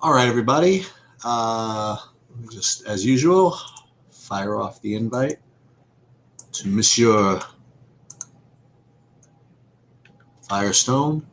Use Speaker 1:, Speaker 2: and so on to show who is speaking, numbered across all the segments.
Speaker 1: All right, everybody. Let me just, as usual, fire off the invite to Monsieur Firestone.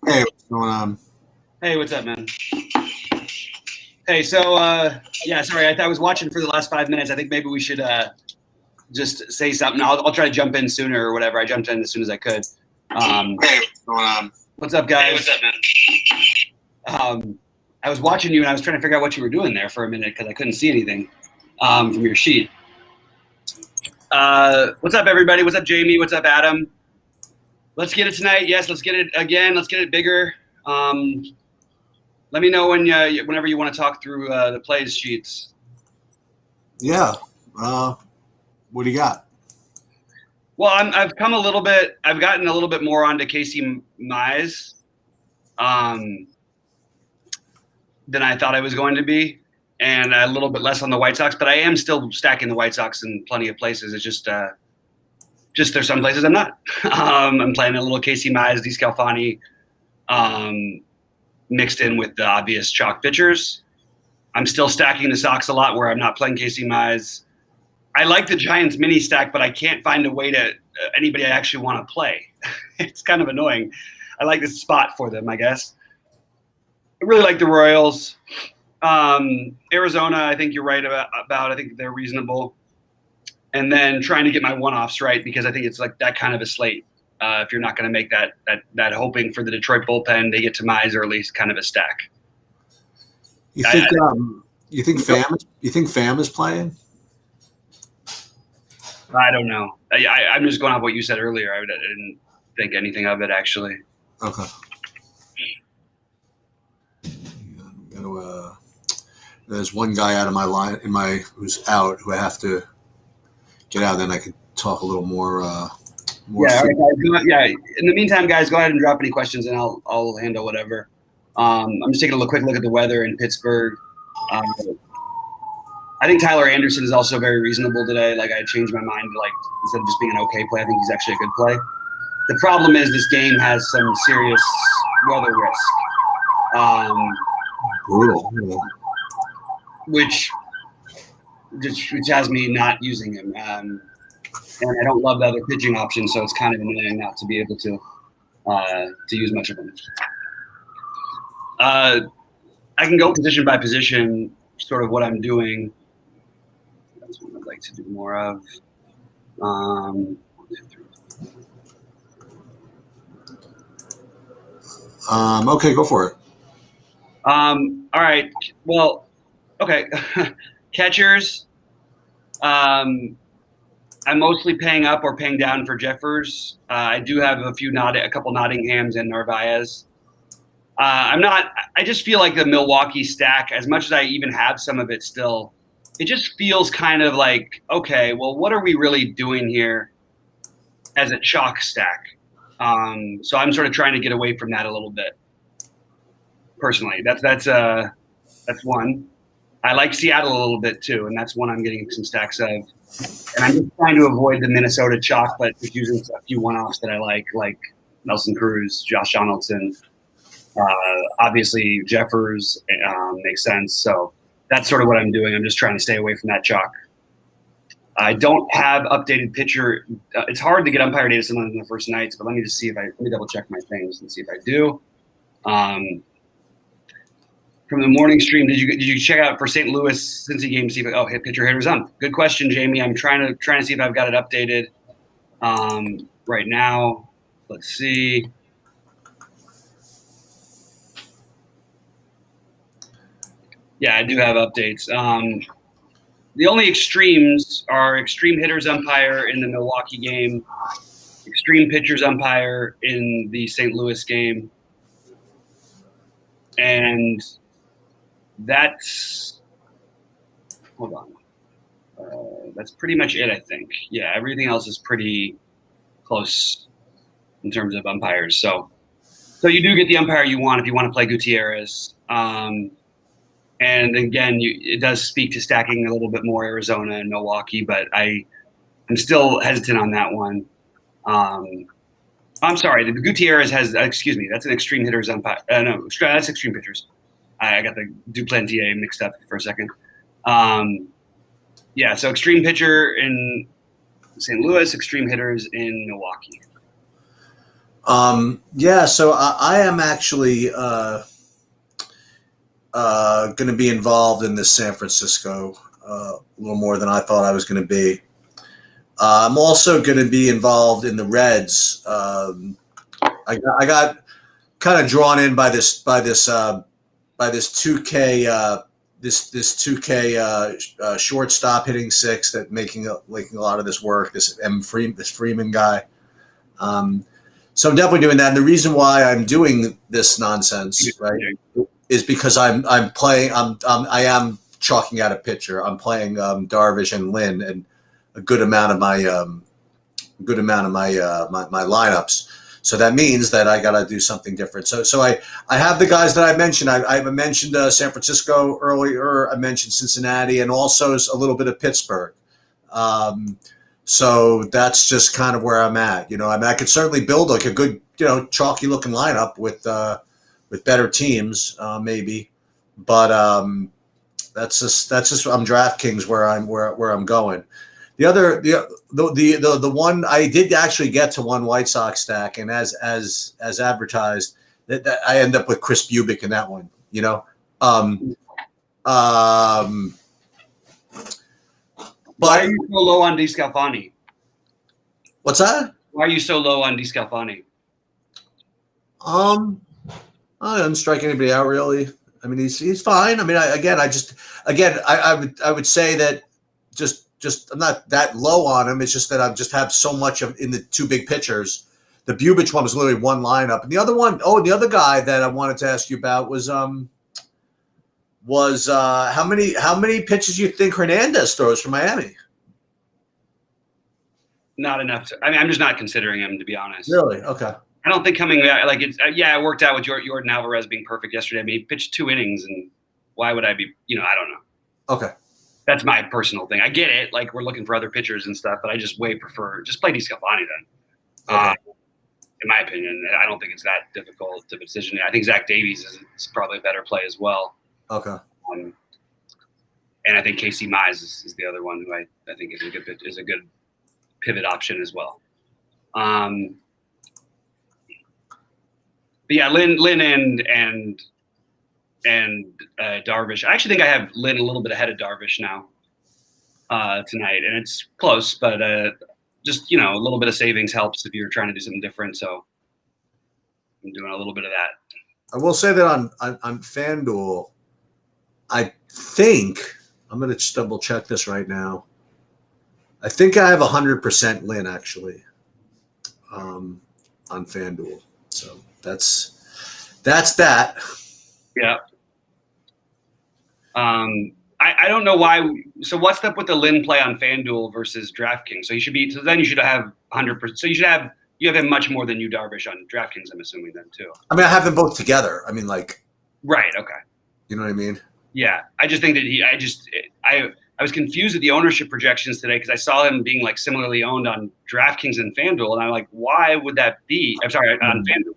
Speaker 1: Hey, what's going on?
Speaker 2: Hey, what's up, man? Hey, so yeah, sorry, I was watching for the last 5 minutes. I think maybe we should just say something. I'll try to jump in sooner or whatever. I jumped in as soon as I could.
Speaker 1: Hey, what's going on?
Speaker 2: What's up, guys?
Speaker 3: Hey, what's up, man?
Speaker 2: I was watching you and I was trying to figure out what you were doing there for a minute because I couldn't see anything from your sheet. What's up, everybody? What's up, Jamie? What's up, Adam? Let's get it tonight. Yes, let's get it again. Let's get it bigger. Let me know whenever you want to talk through the plays sheets.
Speaker 1: Yeah. What do you got?
Speaker 2: Well, I've gotten a little bit more onto Casey Mize than I thought I was going to be, and a little bit less on the White Sox. But I am still stacking the White Sox in plenty of places. It's just there's some places I'm not. I'm playing a little Casey Mize, DeScalfani, mixed in with the obvious chalk pitchers. I'm still stacking the Sox a lot where I'm not playing Casey Mize. I like the Giants mini stack, but I can't find a way to anybody I actually want to play. It's kind of annoying. I like this spot for them, I guess. I really like the Royals. Arizona, I think you're right about. I think they're reasonable. And then trying to get my one-offs right because I think it's like that kind of a slate. If you're not going to make that hoping for the Detroit bullpen, they get to Mize or at least kind of a stack.
Speaker 1: You think Pham is playing?
Speaker 2: I don't know. I'm just going off what you said earlier. I didn't think anything of it actually.
Speaker 1: Okay. There's one guy out of my line who's out who I have to get out. Then I could talk a little more.
Speaker 2: Yeah. All right, guys, in the meantime, guys, go ahead and drop any questions, and I'll handle whatever. I'm just taking a quick look at the weather in Pittsburgh. I think Tyler Anderson is also very reasonable today. Like I changed my mind to instead of just being an okay play, I think he's actually a good play. The problem is this game has some serious weather risk.
Speaker 1: Brutal.
Speaker 2: Which has me not using him. And I don't love the other pitching options, so it's kind of annoying not to be able to use much of them. I can go position by position, sort of what I'm doing. That's what I'd like to do more of.
Speaker 1: Okay, go for it.
Speaker 2: All right. Well, okay. Catchers. I'm mostly paying up or paying down for Jeffers. I do have a couple Nottinghams and Narvaez. I'm not. I just feel like the Milwaukee stack, as much as I even have some of it still, it just feels kind of like, okay, well, what are we really doing here as a chalk stack? So I'm sort of trying to get away from that a little bit. Personally, that's one. I like Seattle a little bit too, and that's one I'm getting some stacks of. And I'm just trying to avoid the Minnesota chalk, but just using a few one-offs that I like Nelson Cruz, Josh Donaldson. Obviously, Jeffers makes sense. So that's sort of what I'm doing. I'm just trying to stay away from that chalk. I don't have updated pitcher. It's hard to get umpire data sometimes in the first nights, but let me just see let me double check my things and see if I do. From the morning stream, did you check out for St. Louis Cincy game to see if hit pitcher hitters on? Good question, Jamie. I'm trying to see if I've got it updated right now. Let's see. Yeah, I do have updates. The only extremes are extreme hitters umpire in the Milwaukee game, extreme pitchers umpire in the St. Louis game, and that's hold on. That's pretty much it, I think. Yeah, everything else is pretty close in terms of umpires. So you do get the umpire you want if you want to play Gutierrez. And again, it does speak to stacking a little bit more Arizona and Milwaukee, but I'm still hesitant on that one. I'm sorry, the Gutierrez has, excuse me, that's an extreme hitters umpire. No, that's extreme pitchers. I got the Duplantier mixed up for a second. Yeah, so extreme pitcher in St. Louis, extreme hitters in Milwaukee.
Speaker 1: Yeah, so I am actually going to be involved in this San Francisco a little more than I thought I was going to be. I'm also going to be involved in the Reds. I got kind of drawn in by this 2K this 2K shortstop hitting six that making a lot of this work. This Freeman guy. So I'm definitely doing that. And the reason why I'm doing this nonsense, right, is because I am chalking out a pitcher. I'm playing Darvish and Lynn and a good amount of my my lineups. So that means that I got to do something different. So I have the guys that I mentioned. I mentioned San Francisco earlier. I mentioned Cincinnati and also a little bit of Pittsburgh. So that's just kind of where I'm at. I could certainly build like a good, chalky looking lineup with better teams, maybe. But that's just I'm DraftKings where I'm going. The one I did actually get to one White Sox stack, and as advertised, that I end up with Chris Bubic in that one.
Speaker 2: Why are you so low on DeSclafani?
Speaker 1: What's that?
Speaker 2: Why are you so low on DeSclafani?
Speaker 1: I don't strike anybody out really. I mean, he's fine. I mean, I would say that just I'm not that low on him. It's just that I just have so much in the two big pitchers. The Bubic one was literally one lineup, and the other one, the other guy that I wanted to ask you about was how many pitches you think Hernandez throws for Miami?
Speaker 2: Not enough. I'm just not considering him, to be honest.
Speaker 1: Really? Okay.
Speaker 2: I don't think coming back, it worked out with Jordan Alvarez being perfect yesterday. I mean, he pitched 2 innings, and why would I be, I don't know.
Speaker 1: Okay.
Speaker 2: That's my personal thing. I get it. Like, we're looking for other pitchers and stuff, but I just way prefer just play DeSclafani then.
Speaker 1: Okay.
Speaker 2: In my opinion, I don't think it's that difficult of a decision. I think Zach Davies is probably a better play as well.
Speaker 1: Okay.
Speaker 2: And I think Casey Mize is the other one who I think is a good pivot option as well. But yeah, Lynn and Darvish. I actually think I have Lynn a little bit ahead of Darvish now tonight, and it's close, but just a little bit of savings helps if you're trying to do something different. So I'm doing a little bit of that.
Speaker 1: I will say that on FanDuel, I think I'm going to just double check this right now. I think I have 100% Lynn actually on FanDuel. So that's That's that.
Speaker 2: Yeah. I don't know why. So what's up with the Lynn play on FanDuel versus DraftKings? So then you should have 100%. So you have him much more than you Darvish on DraftKings, I'm assuming then too.
Speaker 1: I mean, I have them both together. I mean, like.
Speaker 2: Right. Okay.
Speaker 1: You know what I mean?
Speaker 2: Yeah. I just think that I was confused with the ownership projections today because I saw him being like similarly owned on DraftKings and FanDuel, and I'm like, why would that be? I'm sorry, on FanDuel.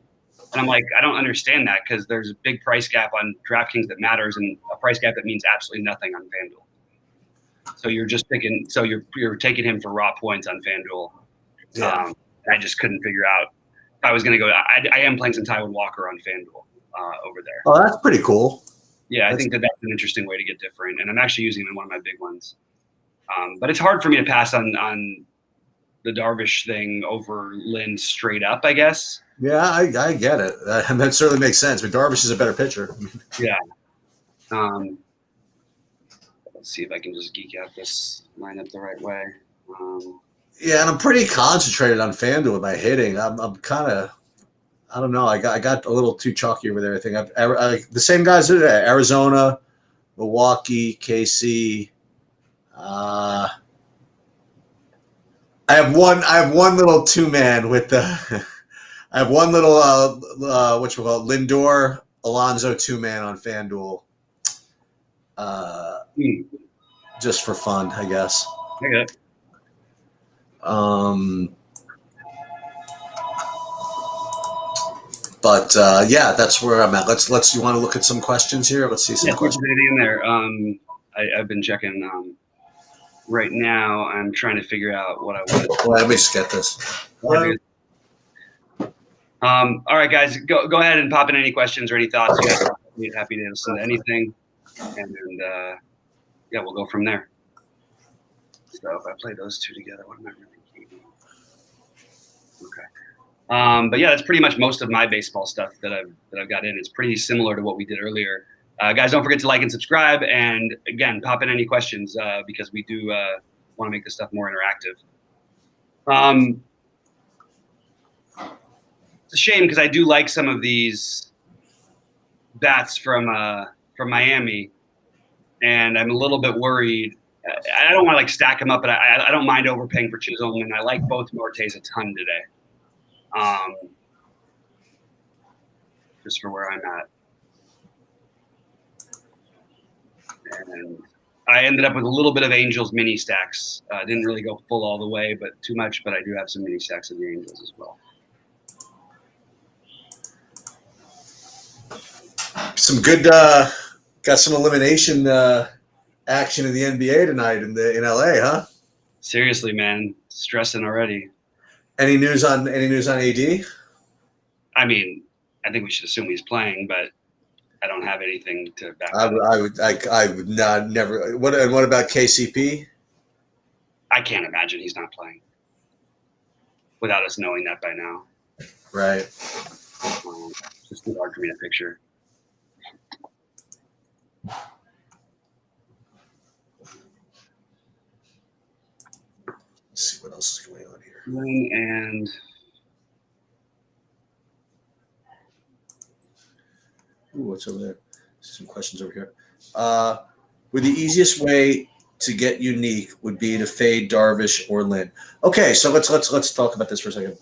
Speaker 2: And I'm like, I don't understand that because there's a big price gap on DraftKings that matters and a price gap that means absolutely nothing on FanDuel. So you're just thinking, so you're taking him for raw points on FanDuel.
Speaker 1: Yeah.
Speaker 2: I just couldn't figure out if I was going to go. I am playing some Taiwan Walker on FanDuel over there.
Speaker 1: Oh, that's pretty cool.
Speaker 2: Yeah, I think that's an interesting way to get different, and I'm actually using them in one of my big ones. But it's hard for me to pass on the Darvish thing over Lynn straight up, I guess.
Speaker 1: Yeah, I get it. That certainly makes sense. But Darvish is a better pitcher.
Speaker 2: Yeah. Let's see if I can just geek out this lineup the right way.
Speaker 1: Yeah, and I'm pretty concentrated on FanDuel with my hitting. I'm kind of, I don't know. I got a little too chalky over there. I think the same guys are there: Arizona, Milwaukee, KC. I have one little two-man with the. I have one little what you call it, Lindor Alonso two-man on FanDuel. Just for fun, I guess.
Speaker 2: Okay.
Speaker 1: But yeah, that's where I'm at. Let's. You want to look at some questions here? Let's see some questions.
Speaker 2: In there. I've been checking. Right now, I'm trying to figure out what I want.
Speaker 1: Well, let me just get this.
Speaker 2: All right, guys, go ahead and pop in any questions or any thoughts. You guys are happy to listen to anything, and yeah, we'll go from there. So if I play those two together, what am I really keeping? Okay. But yeah, that's pretty much most of my baseball stuff that I've got in. It's pretty similar to what we did earlier. Guys, don't forget to like and subscribe, and again, pop in any questions because we do want to make this stuff more interactive. It's a shame because I do like some of these bats from Miami, and I'm a little bit worried. I don't want to like stack them up, but I don't mind overpaying for Chisholm, and I like both Nortes a ton today. Just for where I'm at. And I ended up with a little bit of Angels mini stacks. Didn't really go full all the way, but too much. But I do have some mini stacks of the Angels as well.
Speaker 1: Some good, got some elimination action in the NBA tonight in LA, huh?
Speaker 2: Seriously, man, stressing already.
Speaker 1: Any news on AD?
Speaker 2: I mean, I think we should assume he's playing, but I don't have anything to back up.
Speaker 1: I would not never. What about KCP?
Speaker 2: I can't imagine he's not playing without us knowing that by now.
Speaker 1: Right.
Speaker 2: Just too hard for me to picture.
Speaker 1: Let's see what else is going on here.
Speaker 2: And
Speaker 1: what's over there? Some questions over here. Would the easiest way to get unique would be to fade Darvish or Lynn? Okay, so let's talk about this for a second.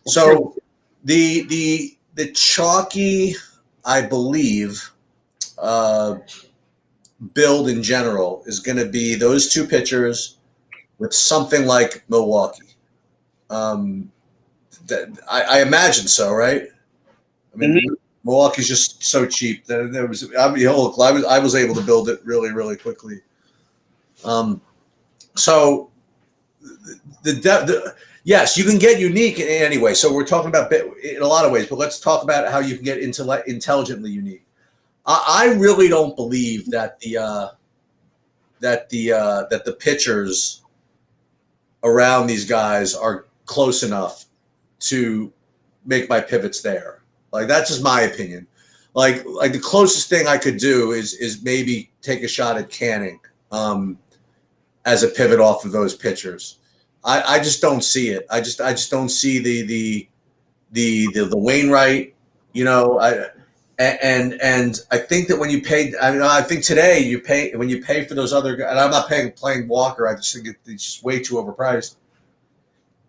Speaker 1: So the chalky, I believe, build in general is going to be those two pitchers with something like Milwaukee. That I imagine so, right? I mean, Milwaukee's just so cheap that there was. I mean, look, I was able to build it really, really quickly. So yes, you can get unique in any way. So we're talking about in a lot of ways, but let's talk about how you can get intelligently unique. I really don't believe that the pitchers around these guys are close enough to make my pivots there. Like, that's just my opinion. Like the closest thing I could do is maybe take a shot at Canning as a pivot off of those pitchers. I just don't see it. I just don't see the Wainwright, you know. and I think that when you pay, I think today when you pay for those other guys, and I'm not playing Walker. I just think it's just way too overpriced,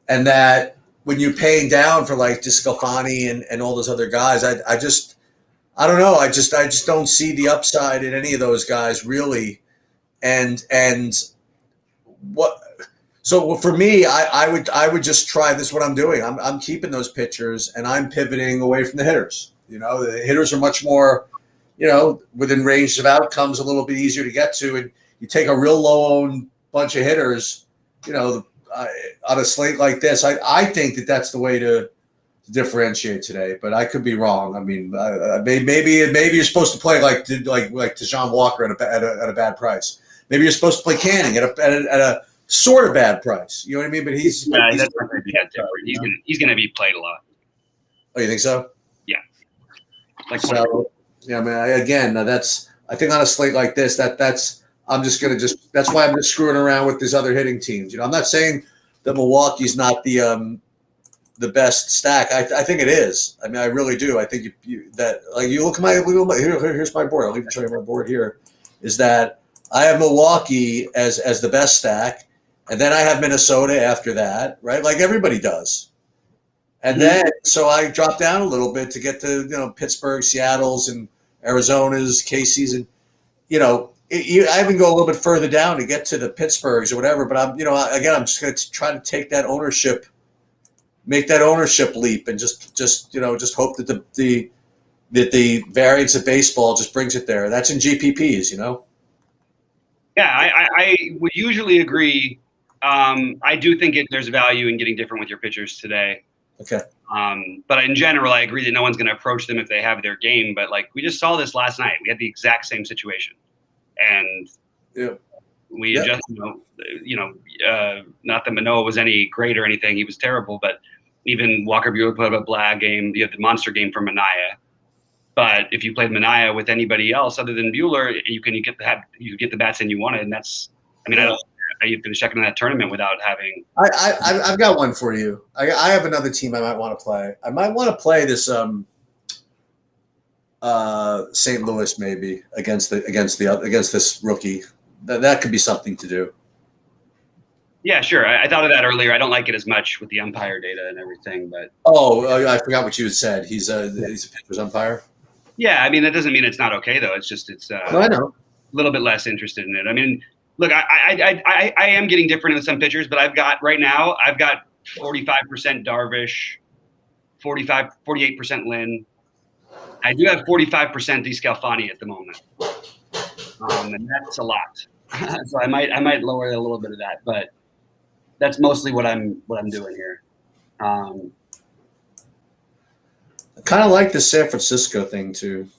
Speaker 1: and that when you're paying down for like Discalfani and all those other guys, I don't know. I just don't see the upside in any of those guys really, and what. So for me, I would just try this. What I'm doing, I'm keeping those pitchers and I'm pivoting away from the hitters. The hitters are much more, within range of outcomes, a little bit easier to get to. And you take a real low owned bunch of hitters, on a slate like this. I think that that's the way to differentiate today, but I could be wrong. I mean, maybe you're supposed to play like Deshaun Walker at a bad price. Maybe you're supposed to play Canning at a sort of bad price. You know what I mean? But he's
Speaker 2: that's not going to be that different. He's going to be played a lot.
Speaker 1: Oh, you think so?
Speaker 2: Yeah.
Speaker 1: So, I mean, again, I think on a slate like this, that's why I'm just screwing around with these other hitting teams. I'm not saying that Milwaukee's not the best stack. I think it is. I mean, I really do. I think you look at here's my board. I'll even show you my board here. Is that I have Milwaukee as the best stack, and then I have Minnesota after that, right? Like everybody does. And then so I drop down a little bit to get to Pittsburgh, Seattle's, and Arizona's, Casey's, and I even go a little bit further down to get to the Pittsburghs or whatever. But I'm just going to try to take that ownership. Make that ownership leap and just hope that the variance of baseball just brings it there. That's in GPPs,
Speaker 2: Yeah, I would usually agree. I do think there's value in getting different with your pitchers today.
Speaker 1: Okay.
Speaker 2: But in general, I agree that no one's going to approach them if they have their game. But we just saw this last night. We had the exact same situation, and we just not that Manoah was any great or anything. He was terrible, but even Walker Buehler put up a blah game. You had the monster game from Manaea. But if you played Manaea with anybody else other than Buehler, you get the bats in you wanted, and that's. I mean, I don't. You finish second in that tournament without having.
Speaker 1: I've got one for you. I have another team I might want to play. I might want to play this St. Louis maybe against this rookie. That could be something to do.
Speaker 2: Yeah, sure. I thought of that earlier. I don't like it as much with the umpire data and everything, but.
Speaker 1: I forgot what you had said. He's a pitcher's umpire.
Speaker 2: Yeah, I mean that doesn't mean it's not okay though. It's just
Speaker 1: I know.
Speaker 2: A little bit less interested in it. I mean, look, I am getting different in some pitchers, but I've got 45% Darvish, 48% Lynn. I do have 45% DeScalfani at the moment, and that's a lot. So I might lower a little bit of that, but that's mostly what I'm doing here.
Speaker 1: I kind of like the San Francisco thing too.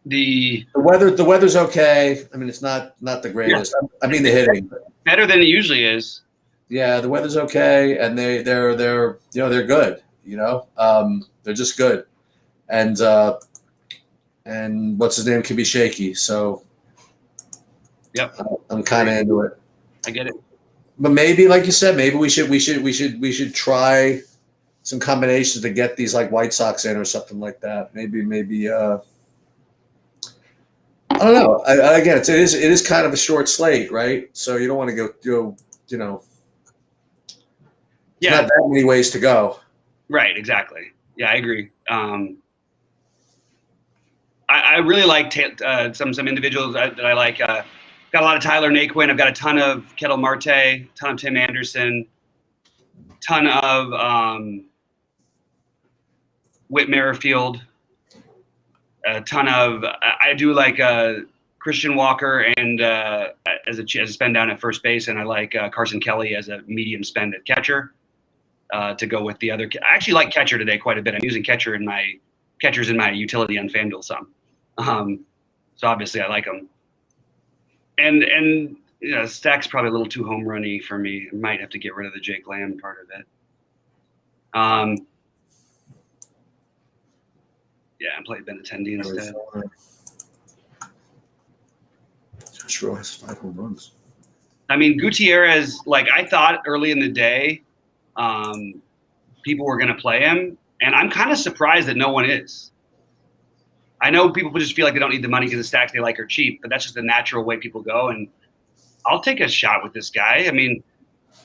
Speaker 1: The weather's okay. I mean, it's not the greatest. Yeah. I mean, the hitting
Speaker 2: better than it usually is.
Speaker 1: Yeah, the weather's okay, and they're good. They're just good, and what's his name can be shaky. So,
Speaker 2: yep,
Speaker 1: I'm kind of into it.
Speaker 2: I get it.
Speaker 1: But maybe, like you said, maybe we should try some combinations to get these like White Sox in or something like that. Maybe. I don't know. Again, it is kind of a short slate, right? So you don't want to go.
Speaker 2: Yeah,
Speaker 1: not that many ways to go.
Speaker 2: Right. Exactly. Yeah, I agree. I really like some individuals that I like. Got a lot of Tyler Naquin. I've got a ton of Ketel Marte, a ton of Tim Anderson, ton of Whit Merrifield, a ton of. I do like Christian Walker and as a spend down at first base, and I like Carson Kelly as a medium spend at catcher to go with the other. I actually like catcher today quite a bit. I'm using catchers in my utility on FanDuel some, so obviously I like them. And Stack's probably a little too home runny for me. I might have to get rid of the Jake Lamb part of it. And play Benintendi instead.
Speaker 1: Josh Rowe has 5 home runs.
Speaker 2: I mean, Gutierrez, I thought early in the day, people were going to play him, And I'm kind of surprised that no one is. I know people just feel like they don't need the money because the stacks they like are cheap, but that's just the natural way people go. And I'll take a shot with this guy. I mean,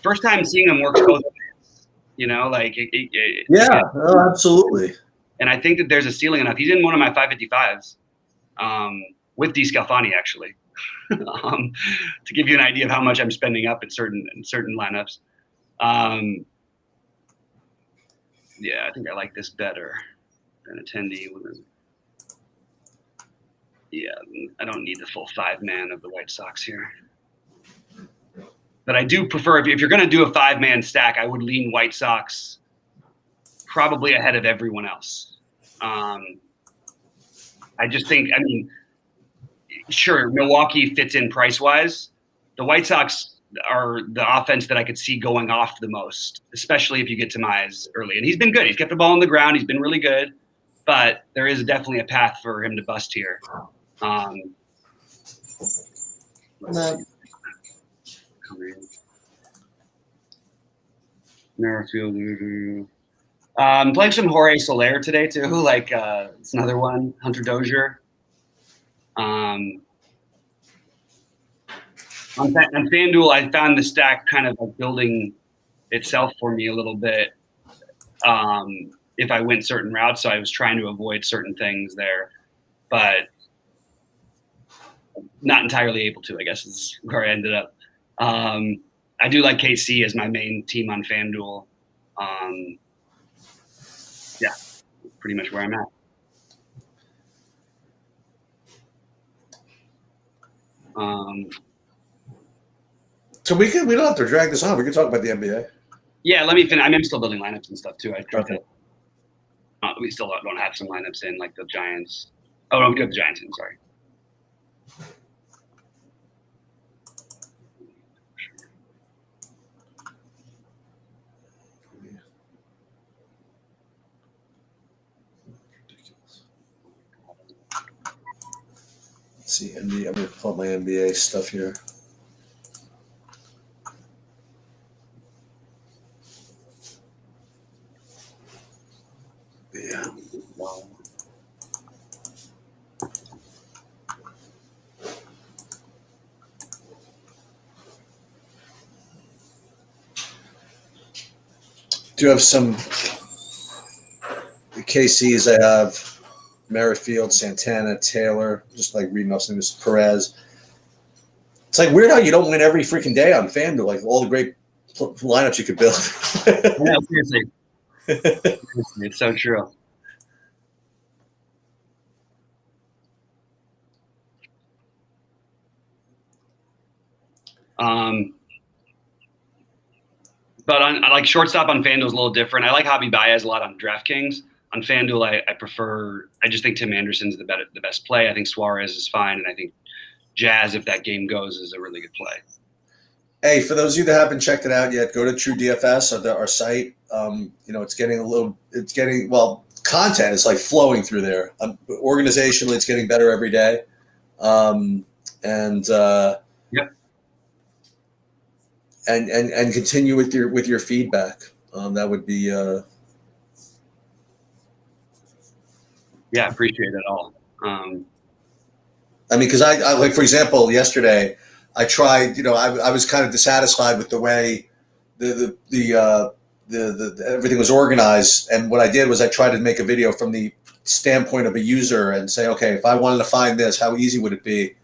Speaker 2: first time seeing him works both ways, you know, like
Speaker 1: Yeah, oh, absolutely.
Speaker 2: And I think that there's a ceiling enough. He's in one of my 555s with D Scalfani actually, to give you an idea of how much I'm spending up in certain lineups. Yeah, I think I like this better than Attendee. Yeah, I don't need the full 5-man of the White Sox here. But I do prefer, if you're going to do a 5-man stack, I would lean White Sox probably ahead of everyone else. I just think, I mean, sure, Milwaukee fits in price-wise. The White Sox are the offense that I could see going off the most, especially if you get to Mize early. And he's been good. He's kept the ball on the ground. He's been really good. But there is definitely a path for him to bust here. Let's see. Merrifield. Playing some Jorge Soler today too. Like it's another one. Hunter Dozier. On FanDuel, I found the stack kind of like building itself for me a little bit. If I went certain routes, so I was trying to avoid certain things there, but not entirely able to. I guess is where I ended up. I do like KC as my main team on FanDuel. Yeah, pretty much where I'm at.
Speaker 1: So we don't have to drag this on. We can talk about the NBA.
Speaker 2: Yeah, let me finish. I'm still building lineups and stuff too.
Speaker 1: Okay.
Speaker 2: We still don't have some lineups in, like the Giants. Oh, no, we do have the Giants in. Sorry.
Speaker 1: Let's see, NBA. I'm going to pull my NBA stuff here. Yeah. Do you have some KCs? I have Merrifield, Santana, Taylor, just like reading off some of this, Perez. It's like weird how you don't win every freaking day on FanDuel, like all the great lineups you could build.
Speaker 2: Yeah, seriously. It's so true. But on like shortstop on FanDuel is a little different. I like Javi Baez a lot on DraftKings. On FanDuel, I prefer. I just think Tim Anderson's the best play. I think Suarez is fine, and I think Jazz, if that game goes, is a really good play.
Speaker 1: Hey, for those of you that haven't checked it out yet, go to True DFS or our site. It's getting content is like flowing through there. Organizationally, it's getting better every day.
Speaker 2: Yep.
Speaker 1: And continue with your feedback. That would be.
Speaker 2: Yeah, appreciate it all.
Speaker 1: Because I like, for example, yesterday I tried. I was kind of dissatisfied with the way the everything was organized, and what I did was I tried to make a video from the standpoint of a user and say, okay, if I wanted to find this, how easy would it be?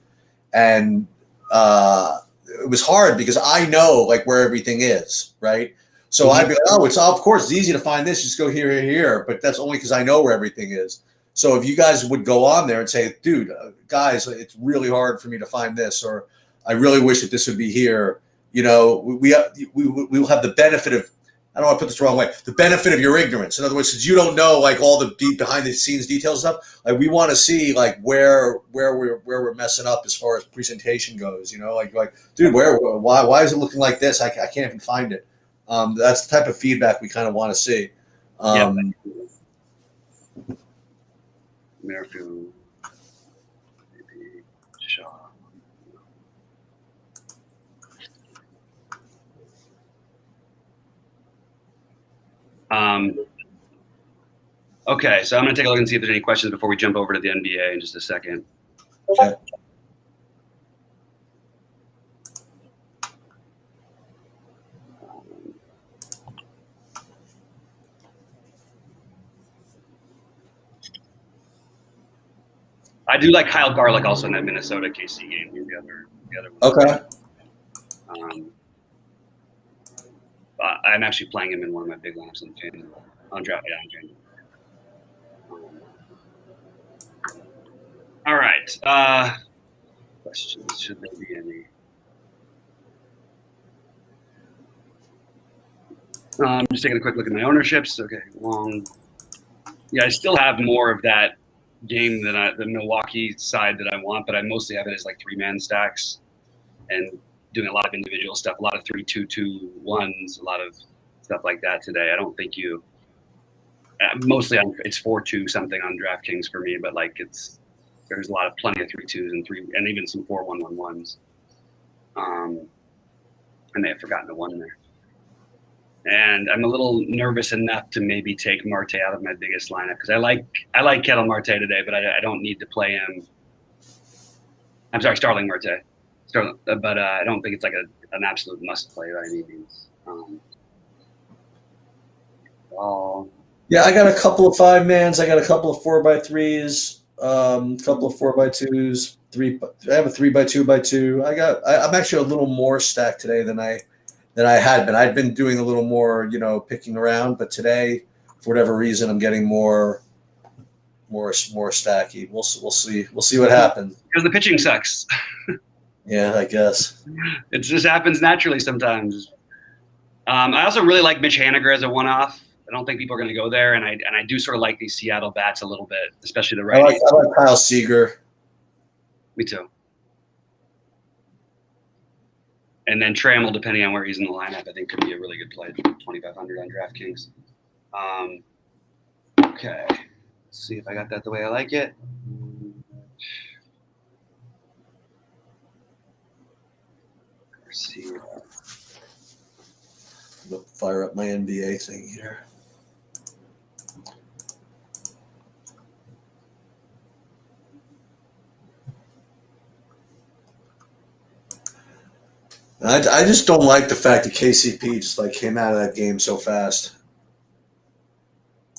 Speaker 1: And it was hard because I know like where everything is, right? So I'd be like, of course it's easy to find this. Just go here, but that's only because I know where everything is. So if you guys would go on there and say, dude, guys, it's really hard for me to find this, or I really wish that this would be here. We will have the benefit of, I don't want to put this the wrong way, the benefit of your ignorance. In other words, since you don't know like all the deep behind the scenes details and stuff, like we want to see like where we're messing up as far as presentation goes. Like dude, why is it looking like this? I can't even find it. That's the type of feedback we kind of want to see.
Speaker 2: Merrifield, maybe Shaw. Okay, so I'm going to take a look and see if there's any questions before we jump over to the NBA in just a second.
Speaker 1: Okay.
Speaker 2: I do like Kyle Garlick also in that Minnesota KC game. The other one.
Speaker 1: Okay.
Speaker 2: I'm actually playing him in one of my big lineups on draft. All right. Questions? Should there be any? Just taking a quick look at my ownerships. Okay, long. Yeah, I still have more of that game than the Milwaukee side that I want, but I mostly have it as like 3-man stacks and doing a lot of individual stuff, a lot of 3-2-2-1s, a lot of stuff like that today. I don't think you mostly it's 4-2 something on DraftKings for me, but like there's plenty of 3-2s and even some 4-1-1-1s. I may have forgotten the one there. And I'm a little nervous enough to maybe take Marte out of my biggest lineup because I like Ketel Marte today, but I don't need to play him. I'm sorry, Starling Marte. But I don't think it's like an absolute must play by any means.
Speaker 1: Yeah, I got a couple of 5-mans. I got a couple of 4x3s, a couple of 4x2s. I have a 3x2x2. I'm actually a little more stacked today than I had been. I'd been doing a little more, picking around, but today, for whatever reason, I'm getting more stacky. We'll see. We'll see what happens.
Speaker 2: Because the pitching sucks.
Speaker 1: Yeah, I guess.
Speaker 2: It just happens naturally sometimes. I also really like Mitch Haniger as a one-off. I don't think people are going to go there, and I do sort of like these Seattle bats a little bit, especially the righties.
Speaker 1: I like Kyle Seager.
Speaker 2: Me too. And then Trammell, depending on where he's in the lineup, I think could be a really good play. 2,500 on DraftKings. Okay, let's see if I got that the way I like it. Let's see.
Speaker 1: Fire up my NBA thing here. I just don't like the fact that KCP just came out of that game so fast.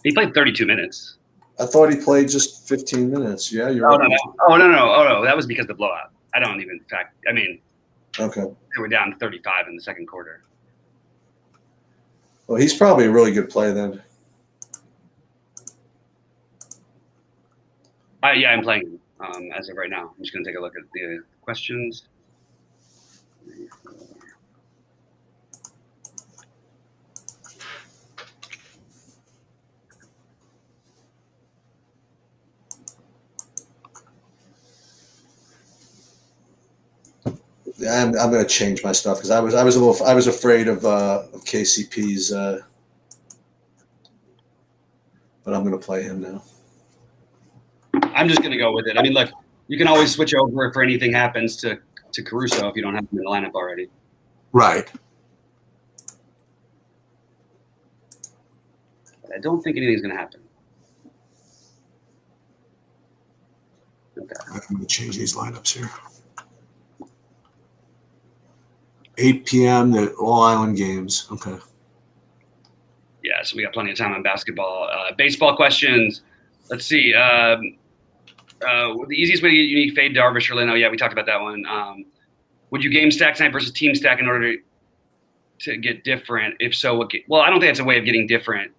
Speaker 2: He played 32 minutes.
Speaker 1: I thought he played just 15 minutes. Yeah, you're
Speaker 2: right.
Speaker 1: right.
Speaker 2: No. That was because of the blowout. I don't even
Speaker 1: okay.
Speaker 2: They were down 35 in the second quarter.
Speaker 1: Well, he's probably a really good play then.
Speaker 2: Yeah, I'm playing as of right now. I'm just going to take a look at the questions.
Speaker 1: I'm going to change my stuff because I was afraid of KCP's, but I'm going to play him now.
Speaker 2: I'm just going to go with it. I mean, look, you can always switch over if anything happens to Caruso if you don't have him in the lineup already.
Speaker 1: Right.
Speaker 2: But I don't think anything's going to happen. Okay.
Speaker 1: I'm going to change these lineups here. 8 p.m. The All Island games. Okay.
Speaker 2: Yeah, so we got plenty of time on basketball. Baseball questions. Let's see. The easiest way to get unique fade Darvish or Leno. Yeah, we talked about that one. Would you game stack tonight versus team stack in order to get different? If so, well, I don't think that's a way of getting different,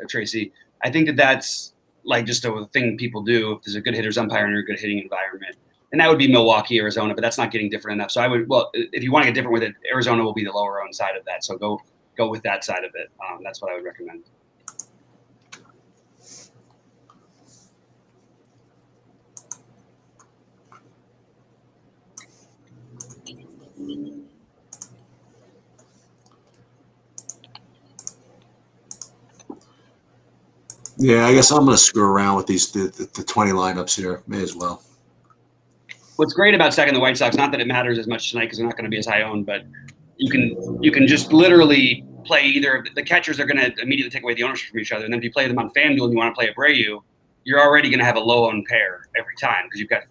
Speaker 2: Tracy. I think that's like just a thing people do if there's a good hitters umpire in a good hitting environment. And that would be Milwaukee, Arizona, but that's not getting different enough. So if you want to get different with it, Arizona will be the lower owned side of that. So go with that side of it. That's what I would recommend.
Speaker 1: Yeah, I guess I'm going to screw around with the 20 lineups here. May as well.
Speaker 2: What's great about stacking the White Sox, not that it matters as much tonight because they're not going to be as high owned, but you can just literally play either the catchers are going to immediately take away the ownership from each other, and then if you play them on FanDuel and you want to play Abreu, you're already going to have a low-owned pair every time because you've got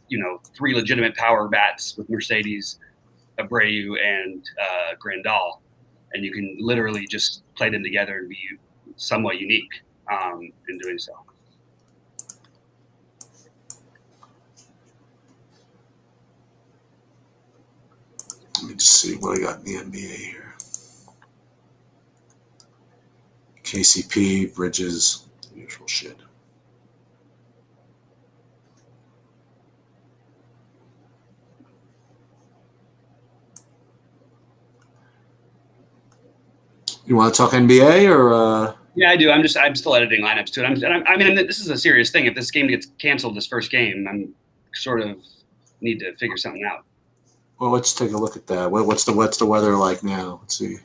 Speaker 2: 3 legitimate power bats with Mercedes, Abreu, and Grandal, and you can literally just play them together and be somewhat unique in doing so.
Speaker 1: Let me just see what I got in the NBA here. KCP, Bridges, usual shit. You want to talk NBA or?
Speaker 2: Yeah, I do. I'm still editing lineups to it. I mean, this is a serious thing. If this game gets canceled, this first game, I'm sort of need to figure something out.
Speaker 1: Well, let's take a look at that. What's the weather like now? Let's see.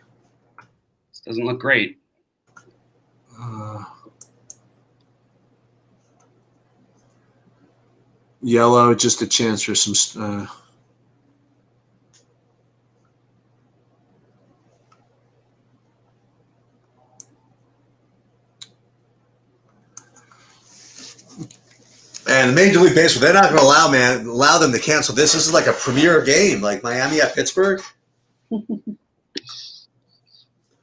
Speaker 2: This doesn't look great.
Speaker 1: Yellow, just a chance for some. And Major League Baseball, they're not going to allow them to cancel this. This is like a premier game, like Miami at Pittsburgh.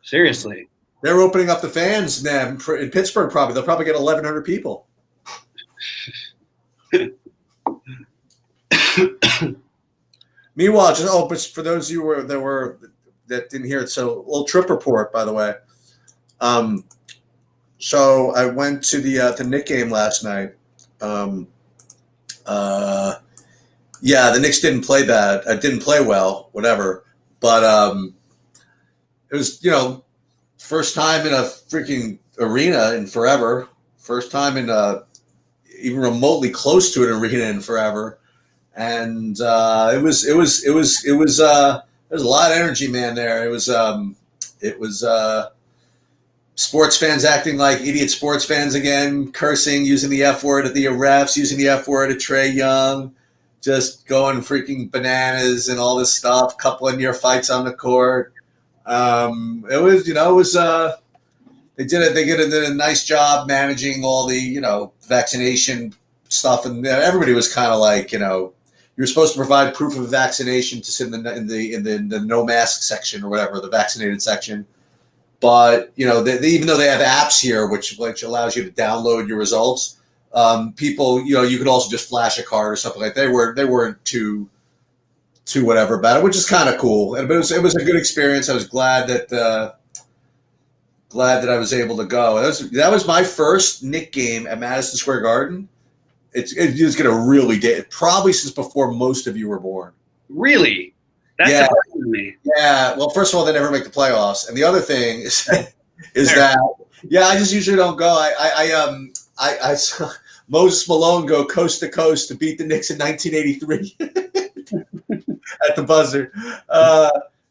Speaker 2: Seriously.
Speaker 1: They're opening up the fans now in Pittsburgh. Probably they'll probably get 1,100 people. Meanwhile, just for those of you that didn't hear it, so a little trip report, by the way. So I went to the Knicks game last night. The Knicks didn't play bad. I didn't play well, whatever. But it was, first time in a freaking arena in forever. First time in even remotely close to an arena in forever. And it was there's a lot of energy, man, there. It was sports fans acting like idiot sports fans again, cursing, using the F word at the refs, using the F word at Trae Young, just going freaking bananas and all this stuff, couple of near fights on the court. They did a nice job managing all the, vaccination stuff. And everybody was kind of like, you're supposed to provide proof of vaccination to sit in the no mask section or whatever, the vaccinated section. But, even though they have apps here, which allows you to download your results, people, you could also just flash a card or something like that. They weren't too whatever about it, which is kind of cool. But it was a good experience. I was glad that I was able to go. That was my first Knicks game at Madison Square Garden. It's going to really date probably since before most of you were born.
Speaker 2: Really? That's surprising to me.
Speaker 1: Yeah. Well, first of all, they never make the playoffs, and the other thing is that I just usually don't go. I saw Moses Malone go coast to coast to beat the Knicks in 1983 at the buzzer.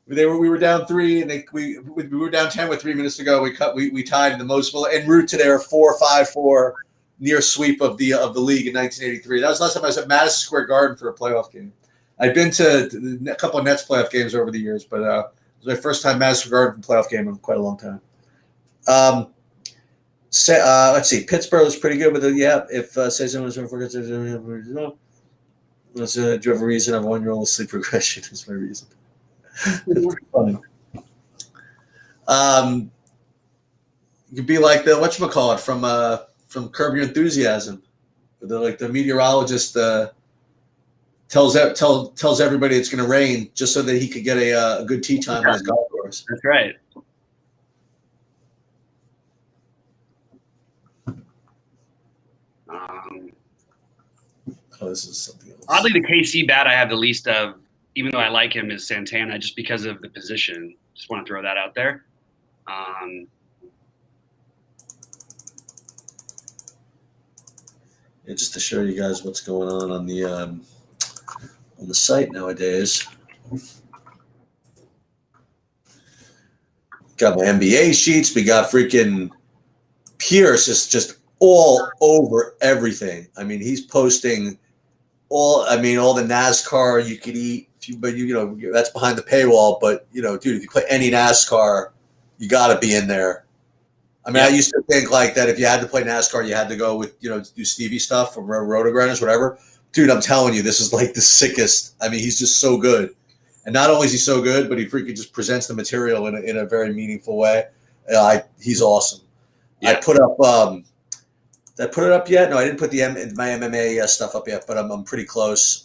Speaker 1: We were down 3, and we were down 10 with 3 minutes to go. We tied in the most en route to their 4-5-4 near sweep of the league in 1983. That was the last time I was at Madison Square Garden for a playoff game. I've been to a couple of Nets playoff games over the years, but it was my first time Madison Square Garden playoff game in quite a long time. Let's see. Pittsburgh was pretty good with it. Yeah, if say someone was forget to do you have a reason? I have a 1-year-old sleep regression is my reason. It's pretty funny. You could be like the whatchamacallit from Curb Your Enthusiasm. The meteorologist tells everybody it's going to rain just so that he could get a good tee time on his golf course.
Speaker 2: That's right.
Speaker 1: This is something else.
Speaker 2: Oddly, the KC bat I have the least of, even though I like him, is Santana, just because of the position. Just want to throw that out there.
Speaker 1: Just to show you guys what's going on the site nowadays. Got my NBA sheets. We got freaking Pierce is just all over everything. I mean, he's posting all the NASCAR you could eat, but that's behind the paywall. But dude, if you play any NASCAR, you got to be in there. I mean,
Speaker 2: Yeah.
Speaker 1: I used to think like that if you had to play NASCAR, you had to go with, do Stevie stuff from Rotogrinders, whatever. Dude, I'm telling you, this is like the sickest. I mean, he's just so good. And not only is he so good, but he freaking just presents the material in a very meaningful way. He's awesome.
Speaker 2: Yeah.
Speaker 1: I put up, did I put it up yet? No, I didn't put my MMA stuff up yet, but I'm pretty close.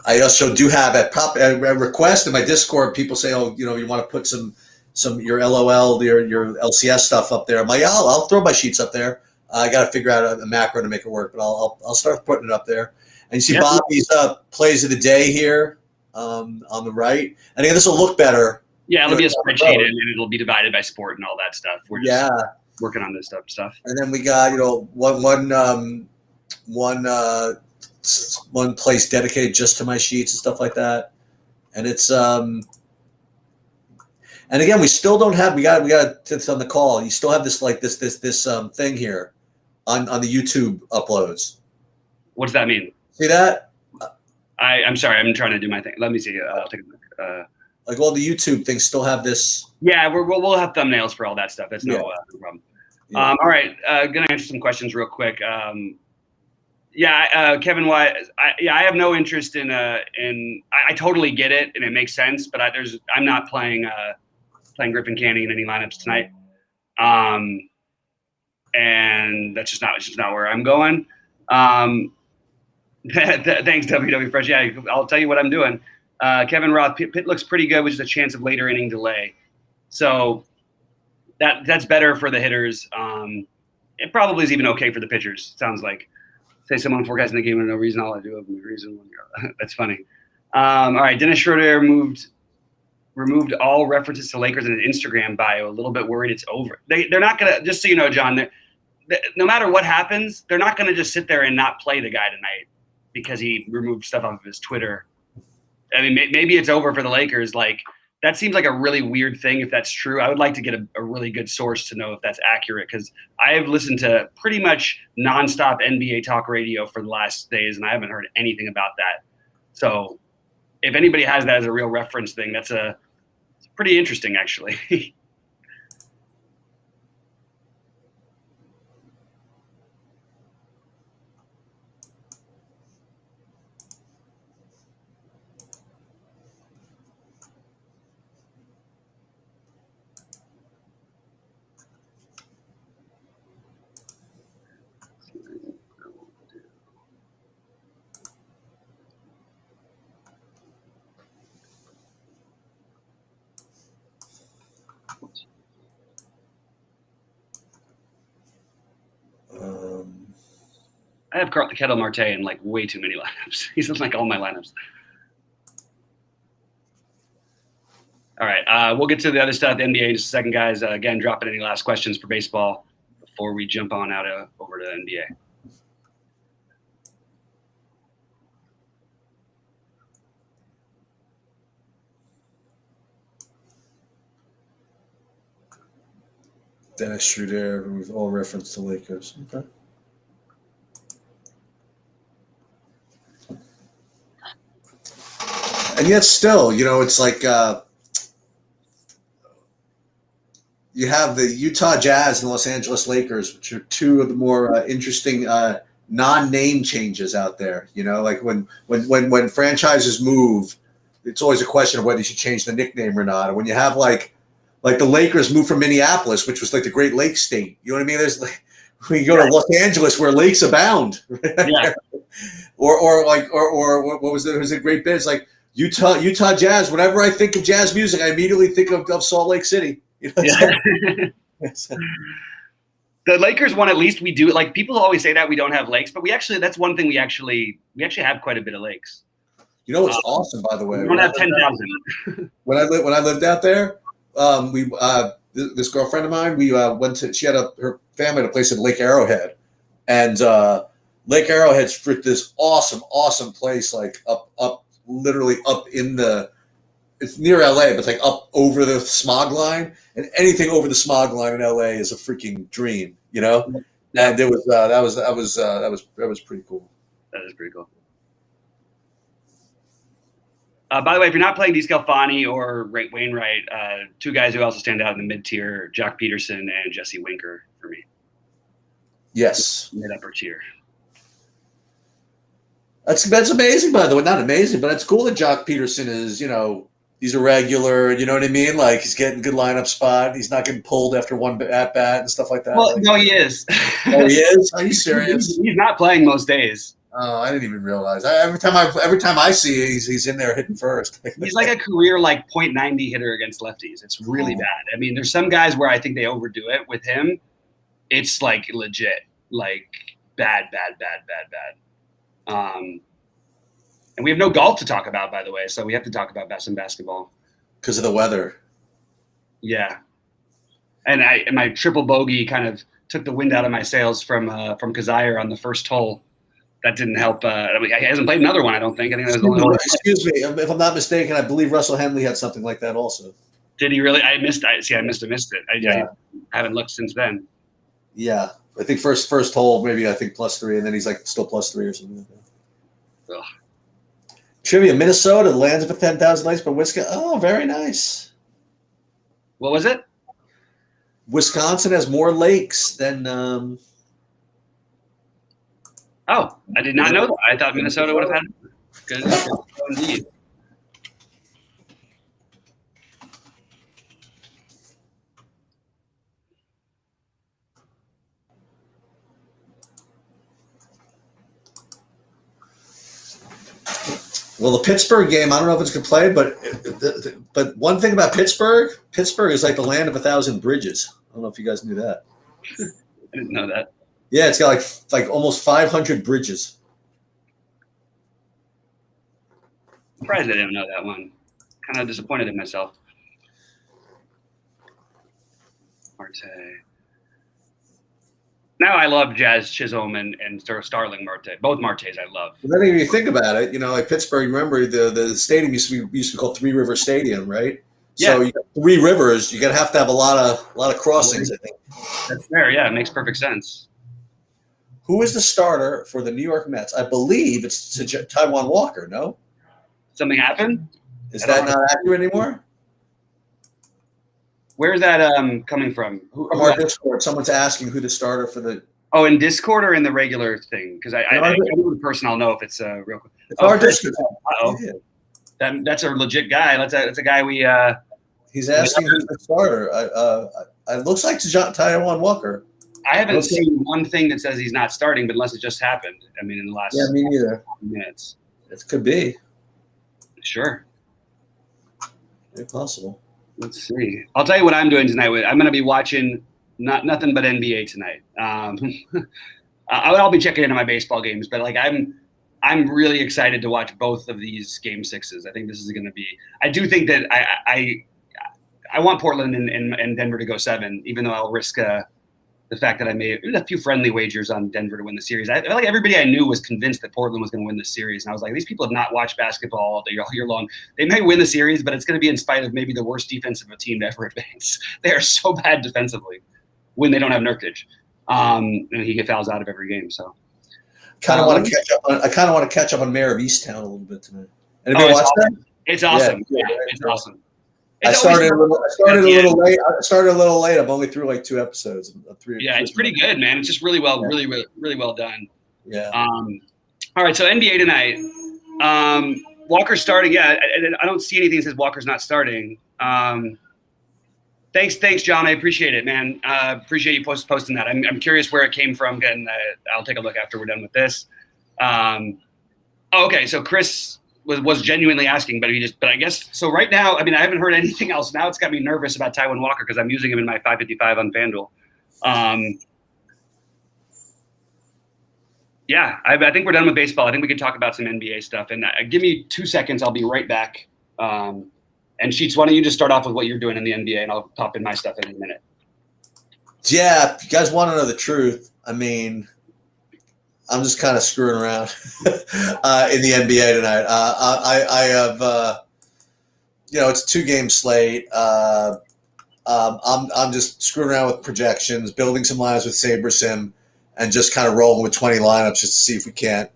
Speaker 1: I also do have a request in my Discord. People say, "Oh, you want to put some your LOL, your LCS stuff up there." I'm like, I'll throw my sheets up there. I got to figure out a macro to make it work, but I'll start putting it up there. And you see Bobby's plays of the day here on the right. I think this will look better.
Speaker 2: Yeah, it'll be a spreadsheet and it'll be divided by sport and all that stuff. We're just working on this stuff.
Speaker 1: And then we got one place dedicated just to my sheets and stuff like that. And it's and again, we still don't have we got it's on the call. You still have this thing here on the YouTube uploads.
Speaker 2: What does that mean?
Speaker 1: See that?
Speaker 2: I'm sorry, I'm trying to do my thing. Let me see. I'll take a look.
Speaker 1: Like all the YouTube things still have this.
Speaker 2: Yeah, we'll have thumbnails for all that stuff. That's no problem. Yeah. All right, gonna answer some questions real quick. Kevin White. I have no interest in. I totally get it and it makes sense, but I'm not playing Griffin Canning in any lineups tonight. And that's just not where I'm going. Thanks, WW Fresh. Yeah, I'll tell you what I'm doing. Kevin Roth, Pitt looks pretty good, which is a chance of later inning delay. So that's better for the hitters. It probably is even okay for the pitchers. It sounds like. Say someone forecasting the game with no reason. All I do have no reason. That's funny. All right, Dennis Schroeder removed all references to Lakers in his Instagram bio. A little bit worried it's over. They're not gonna. Just so you know, John. No matter what happens, they're not gonna just sit there and not play the guy tonight because he removed stuff off of his Twitter. I mean, maybe it's over for the Lakers. Like, that seems like a really weird thing if that's true. I would like to get a really good source to know if that's accurate, because I have listened to pretty much nonstop NBA talk radio for the last days, and I haven't heard anything about that. So if anybody has that as a real reference thing, it's pretty interesting, actually. I have Ketel Marte in like way too many lineups. He's in like all my lineups. All right, we'll get to the other stuff, the NBA, in just a second, guys. Again, drop in any last questions for baseball before we jump on out over to the NBA.
Speaker 1: Dennis Schroeder with all reference to Lakers. Okay. And yet still, it's like you have the Utah Jazz and Los Angeles Lakers, which are two of the more interesting non-name changes out there. Like when franchises move, it's always a question of whether you should change the nickname or not. And when you have like the Lakers moved from Minneapolis, which was like the Great Lakes state. You know what I mean? There's like when you go to Los Angeles where lakes abound. Yeah. or what was it? It was a great bit. It's like Utah Jazz. Whenever I think of jazz music, I immediately think of Salt Lake City.
Speaker 2: The Lakers one, at least we do. Like, people always say that we don't have lakes, but that's one thing we actually have quite a bit of lakes.
Speaker 1: It's awesome, by the way.
Speaker 2: We don't have 10,000.
Speaker 1: When I lived out there, this girlfriend of mine, we went to. She had her family had a place in Lake Arrowhead, and Lake Arrowhead's this awesome place, like literally up in it's near LA, but it's like up over the smog line, and anything over the smog line in LA is a freaking dream, And it was that was pretty cool.
Speaker 2: That is pretty cool. By the way, if you're not playing DeScalfani or Wainwright, two guys who also stand out in the mid-tier, Jock Peterson and Jesse Winker for me.
Speaker 1: Yes.
Speaker 2: Mid-upper tier.
Speaker 1: That's amazing, by the way. Not amazing, but it's cool that Jock Peterson is, he's a regular. You know what I mean? Like, he's getting good lineup spot. He's not getting pulled after one at bat and stuff like that.
Speaker 2: Well, no, he is.
Speaker 1: Oh, he is? Are you serious?
Speaker 2: He's not playing most days.
Speaker 1: Oh, I didn't even realize. Every time I see it, he's in there hitting first.
Speaker 2: He's like a career .90 hitter against lefties. It's really bad. I mean, there's some guys where I think they overdo it. With him, it's like legit, like bad. And we have no golf to talk about, by the way, so we have to talk about some basketball
Speaker 1: because of the weather.
Speaker 2: Yeah, and my triple bogey kind of took the wind out of my sails from Kazire on the first hole. That didn't help. He hasn't played another one, I don't think. I think that was the only one.
Speaker 1: Excuse me, if I'm not mistaken, I believe Russell Henley had something like that also.
Speaker 2: Did he really? I missed it. I haven't looked since then.
Speaker 1: Yeah, I think first hole, maybe I think +3, and then he's like still +3 or something like that.
Speaker 2: Ugh.
Speaker 1: Trivia: Minnesota lands for 10,000 lakes, but Wisconsin. Oh, very nice.
Speaker 2: What was it?
Speaker 1: Wisconsin has more lakes than.
Speaker 2: Oh, I did not know that. I thought Minnesota would have had good indeed.
Speaker 1: Well, the Pittsburgh game, I don't know if it's going to play, but one thing about Pittsburgh is like the land of 1,000 bridges. I don't know if you guys knew that.
Speaker 2: I didn't know that.
Speaker 1: Yeah, it's got like almost 500 bridges.
Speaker 2: Surprised I didn't know that one. Kind of disappointed in myself. Marte. Now I love Jazz Chisholm and Starling Marte. Both Martes I love.
Speaker 1: Well, then if you think about it, like Pittsburgh, remember the stadium used to be called Three River Stadium, right?
Speaker 2: Yeah.
Speaker 1: So you got 3 rivers. You're gonna have to have a lot of crossings, I think.
Speaker 2: That's fair. Yeah, it makes perfect sense.
Speaker 1: Who is the starter for the New York Mets? I believe it's Taijuan Walker. No,
Speaker 2: Something happened?
Speaker 1: is that not accurate anymore?
Speaker 2: Where's that coming from?
Speaker 1: From our Discord, someone's asking who the starter for the.
Speaker 2: Oh, in Discord or in the regular thing? Because I know the person. I'll know if it's real quick.
Speaker 1: It's our Discord.
Speaker 2: Uh-oh.
Speaker 1: Yeah.
Speaker 2: That's a legit guy. That's a guy we.
Speaker 1: He's asking who's the starter. It looks like Taijuan Walker.
Speaker 2: I haven't seen one thing that says he's not starting, but unless it just happened. I mean, in the last
Speaker 1: me neither.
Speaker 2: minutes.
Speaker 1: It could be.
Speaker 2: Sure.
Speaker 1: Very possible.
Speaker 2: Let's see. I'll tell you what I'm doing tonight. I'm going to be watching nothing but NBA tonight. I'll be checking into my baseball games, but I'm really excited to watch both of these Game 6s. I think this is going to be. I do think that I want Portland and Denver to go 7, even though I'll risk the fact that I made a few friendly wagers on Denver to win the series. I feel like everybody I knew was convinced that Portland was going to win the series. And I was like, these people have not watched basketball all year long. They may win the series, but it's going to be in spite of maybe the worst defense of a team to ever advance. They are so bad defensively when they don't have Nurkic. And he gets fouls out of every game. So
Speaker 1: I kind of want to catch up on Mayor of Easttown a little bit tonight. Anybody watch that?
Speaker 2: It's awesome. Yeah, it's awesome.
Speaker 1: I started a little late. I'm only through like 2 episodes.
Speaker 2: It's pretty good, man. It's just really well done.
Speaker 1: Yeah.
Speaker 2: All right, so NBA tonight. Walker's starting. Yeah, I don't see anything that says Walker's not starting. Thanks, John. I appreciate it, man. Appreciate you posting that. I'm curious where it came from. And I'll take a look after we're done with this. Okay, so Chris was genuinely asking, but I guess so. Right now, I mean, I haven't heard anything else. Now it's got me nervous about Taijuan Walker because I'm using him in my 555 on FanDuel. Yeah, I think we're done with baseball. I think we can talk about some NBA stuff. And give me 2 seconds. I'll be right back. And Sheets, why don't you just start off with what you're doing in the NBA, and I'll pop in my stuff in a minute.
Speaker 1: Yeah, if you guys want to know the truth, I mean, I'm just kind of screwing around in the NBA tonight. I have, it's a 2-game slate. I'm just screwing around with projections, building some lines with SaberSim, and just kind of rolling with 20 lineups just to see if we can't,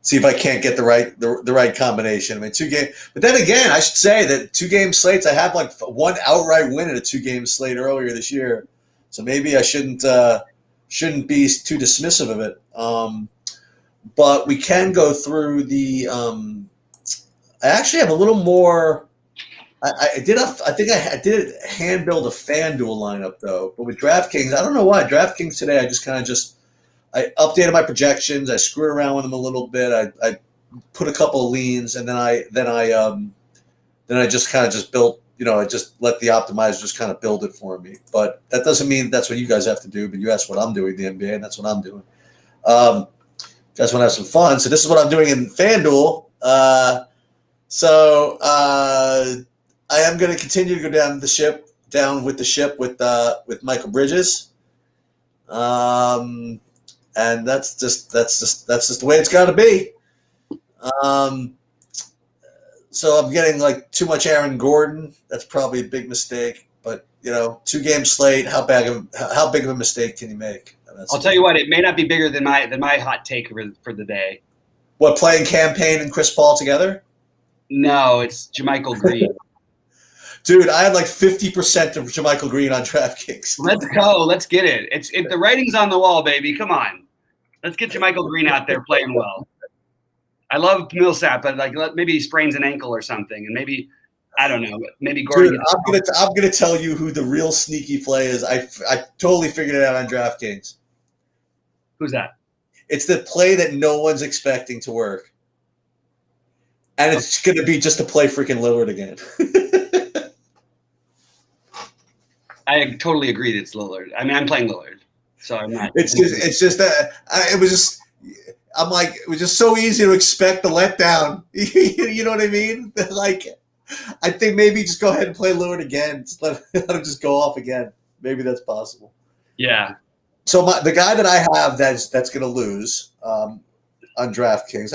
Speaker 1: See if I can't get the right combination. I mean, but then again, I should say that 2-game slates. I had like one outright win in a 2-game slate earlier this year, so maybe I shouldn't be too dismissive of it. But we can go through the. I actually have a little more. I think I did hand build a FanDuel lineup though, but with DraftKings, I don't know why. DraftKings today, I I updated my projections. I screwed around with them a little bit. I put a couple of leans, and then I just kind of just built. I just let the optimizer just kind of build it for me. But that doesn't mean that's what you guys have to do. But you asked what I'm doing in the NBA, and that's what I'm doing. Guys want to have some fun, so this is what I'm doing in FanDuel. I am going to continue to go down with the ship with Michael Bridges, and that's just the way it's got to be. So I'm getting like too much Aaron Gordon. That's probably a big mistake. But 2-game slate, how big of a mistake can you make?
Speaker 2: I'll tell you what, it may not be bigger than my hot take for the day.
Speaker 1: What, playing Campaign and Chris Paul together?
Speaker 2: No, it's JaMychal Green.
Speaker 1: Dude, I had like 50% of JaMychal Green on DraftKings.
Speaker 2: Let's go. Let's get it. The writing's on the wall, baby. Come on. Let's get JaMychal Green out there playing well. I love Millsap, but maybe he sprains an ankle or something, and maybe I don't know. Maybe Gordon.
Speaker 1: Dude, I'm gonna tell you who the real sneaky play is. I totally figured it out on DraftKings.
Speaker 2: Who's that?
Speaker 1: It's the play that no one's expecting to work, and it's gonna be just to play freaking Lillard again.
Speaker 2: I totally agree that it's Lillard. I mean, I'm playing Lillard, so I'm not.
Speaker 1: It's just that it was just. I'm like, it was just so easy to expect the letdown. You know what I mean? Like, I think maybe just go ahead and play Lillard again. Just let him just go off again. Maybe that's possible.
Speaker 2: Yeah.
Speaker 1: So the guy that I have that's going to lose on DraftKings.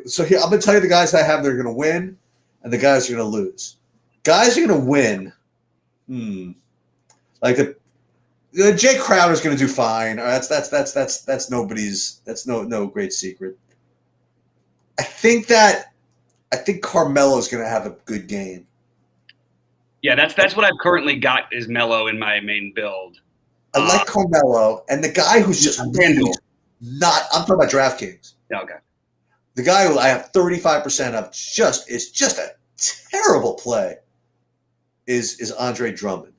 Speaker 1: So here, I'm going to tell you the guys that I have that are going to win, and the guys that are going to lose. Guys are going to win. Like Jay Crowder's going to do fine. That's nobody's. That's no great secret. I think Carmelo's going to have a good game.
Speaker 2: Yeah, that's what I've currently got is Melo in my main build.
Speaker 1: I like Carmelo, and the guy who's just really not. I'm talking about DraftKings.
Speaker 2: Yeah, okay.
Speaker 1: The guy who I have 35% of is just a terrible play. Is Andre Drummond?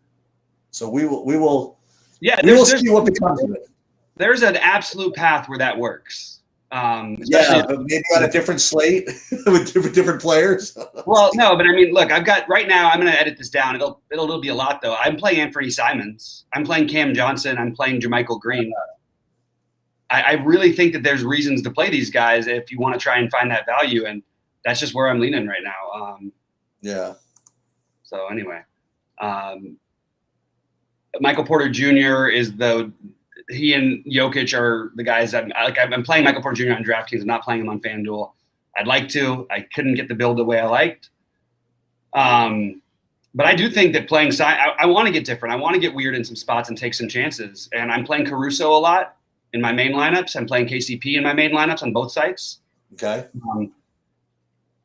Speaker 1: So we will.
Speaker 2: Yeah,
Speaker 1: we will see what becomes of it.
Speaker 2: There's an absolute path where that works.
Speaker 1: But maybe on a different slate with different players.
Speaker 2: Well, no, but I mean, look, I've got right now. I'm going to edit this down. It'll be a lot though. I'm playing Anthony Simons. I'm playing Cam Johnson. I'm playing JaMychal Green. I really think that there's reasons to play these guys if you want to try and find that value, and that's just where I'm leaning right now.
Speaker 1: Yeah.
Speaker 2: So anyway, Michael Porter Jr. He and Jokic are the guys I'm playing Michael Porter Jr. on DraftKings. I'm not playing him on FanDuel. I'd like to. I couldn't get the build the way I liked. But I do think that playing I want to get different. I want to get weird in some spots and take some chances. And I'm playing Caruso a lot in my main lineups. I'm playing KCP in my main lineups on both sites.
Speaker 1: Okay.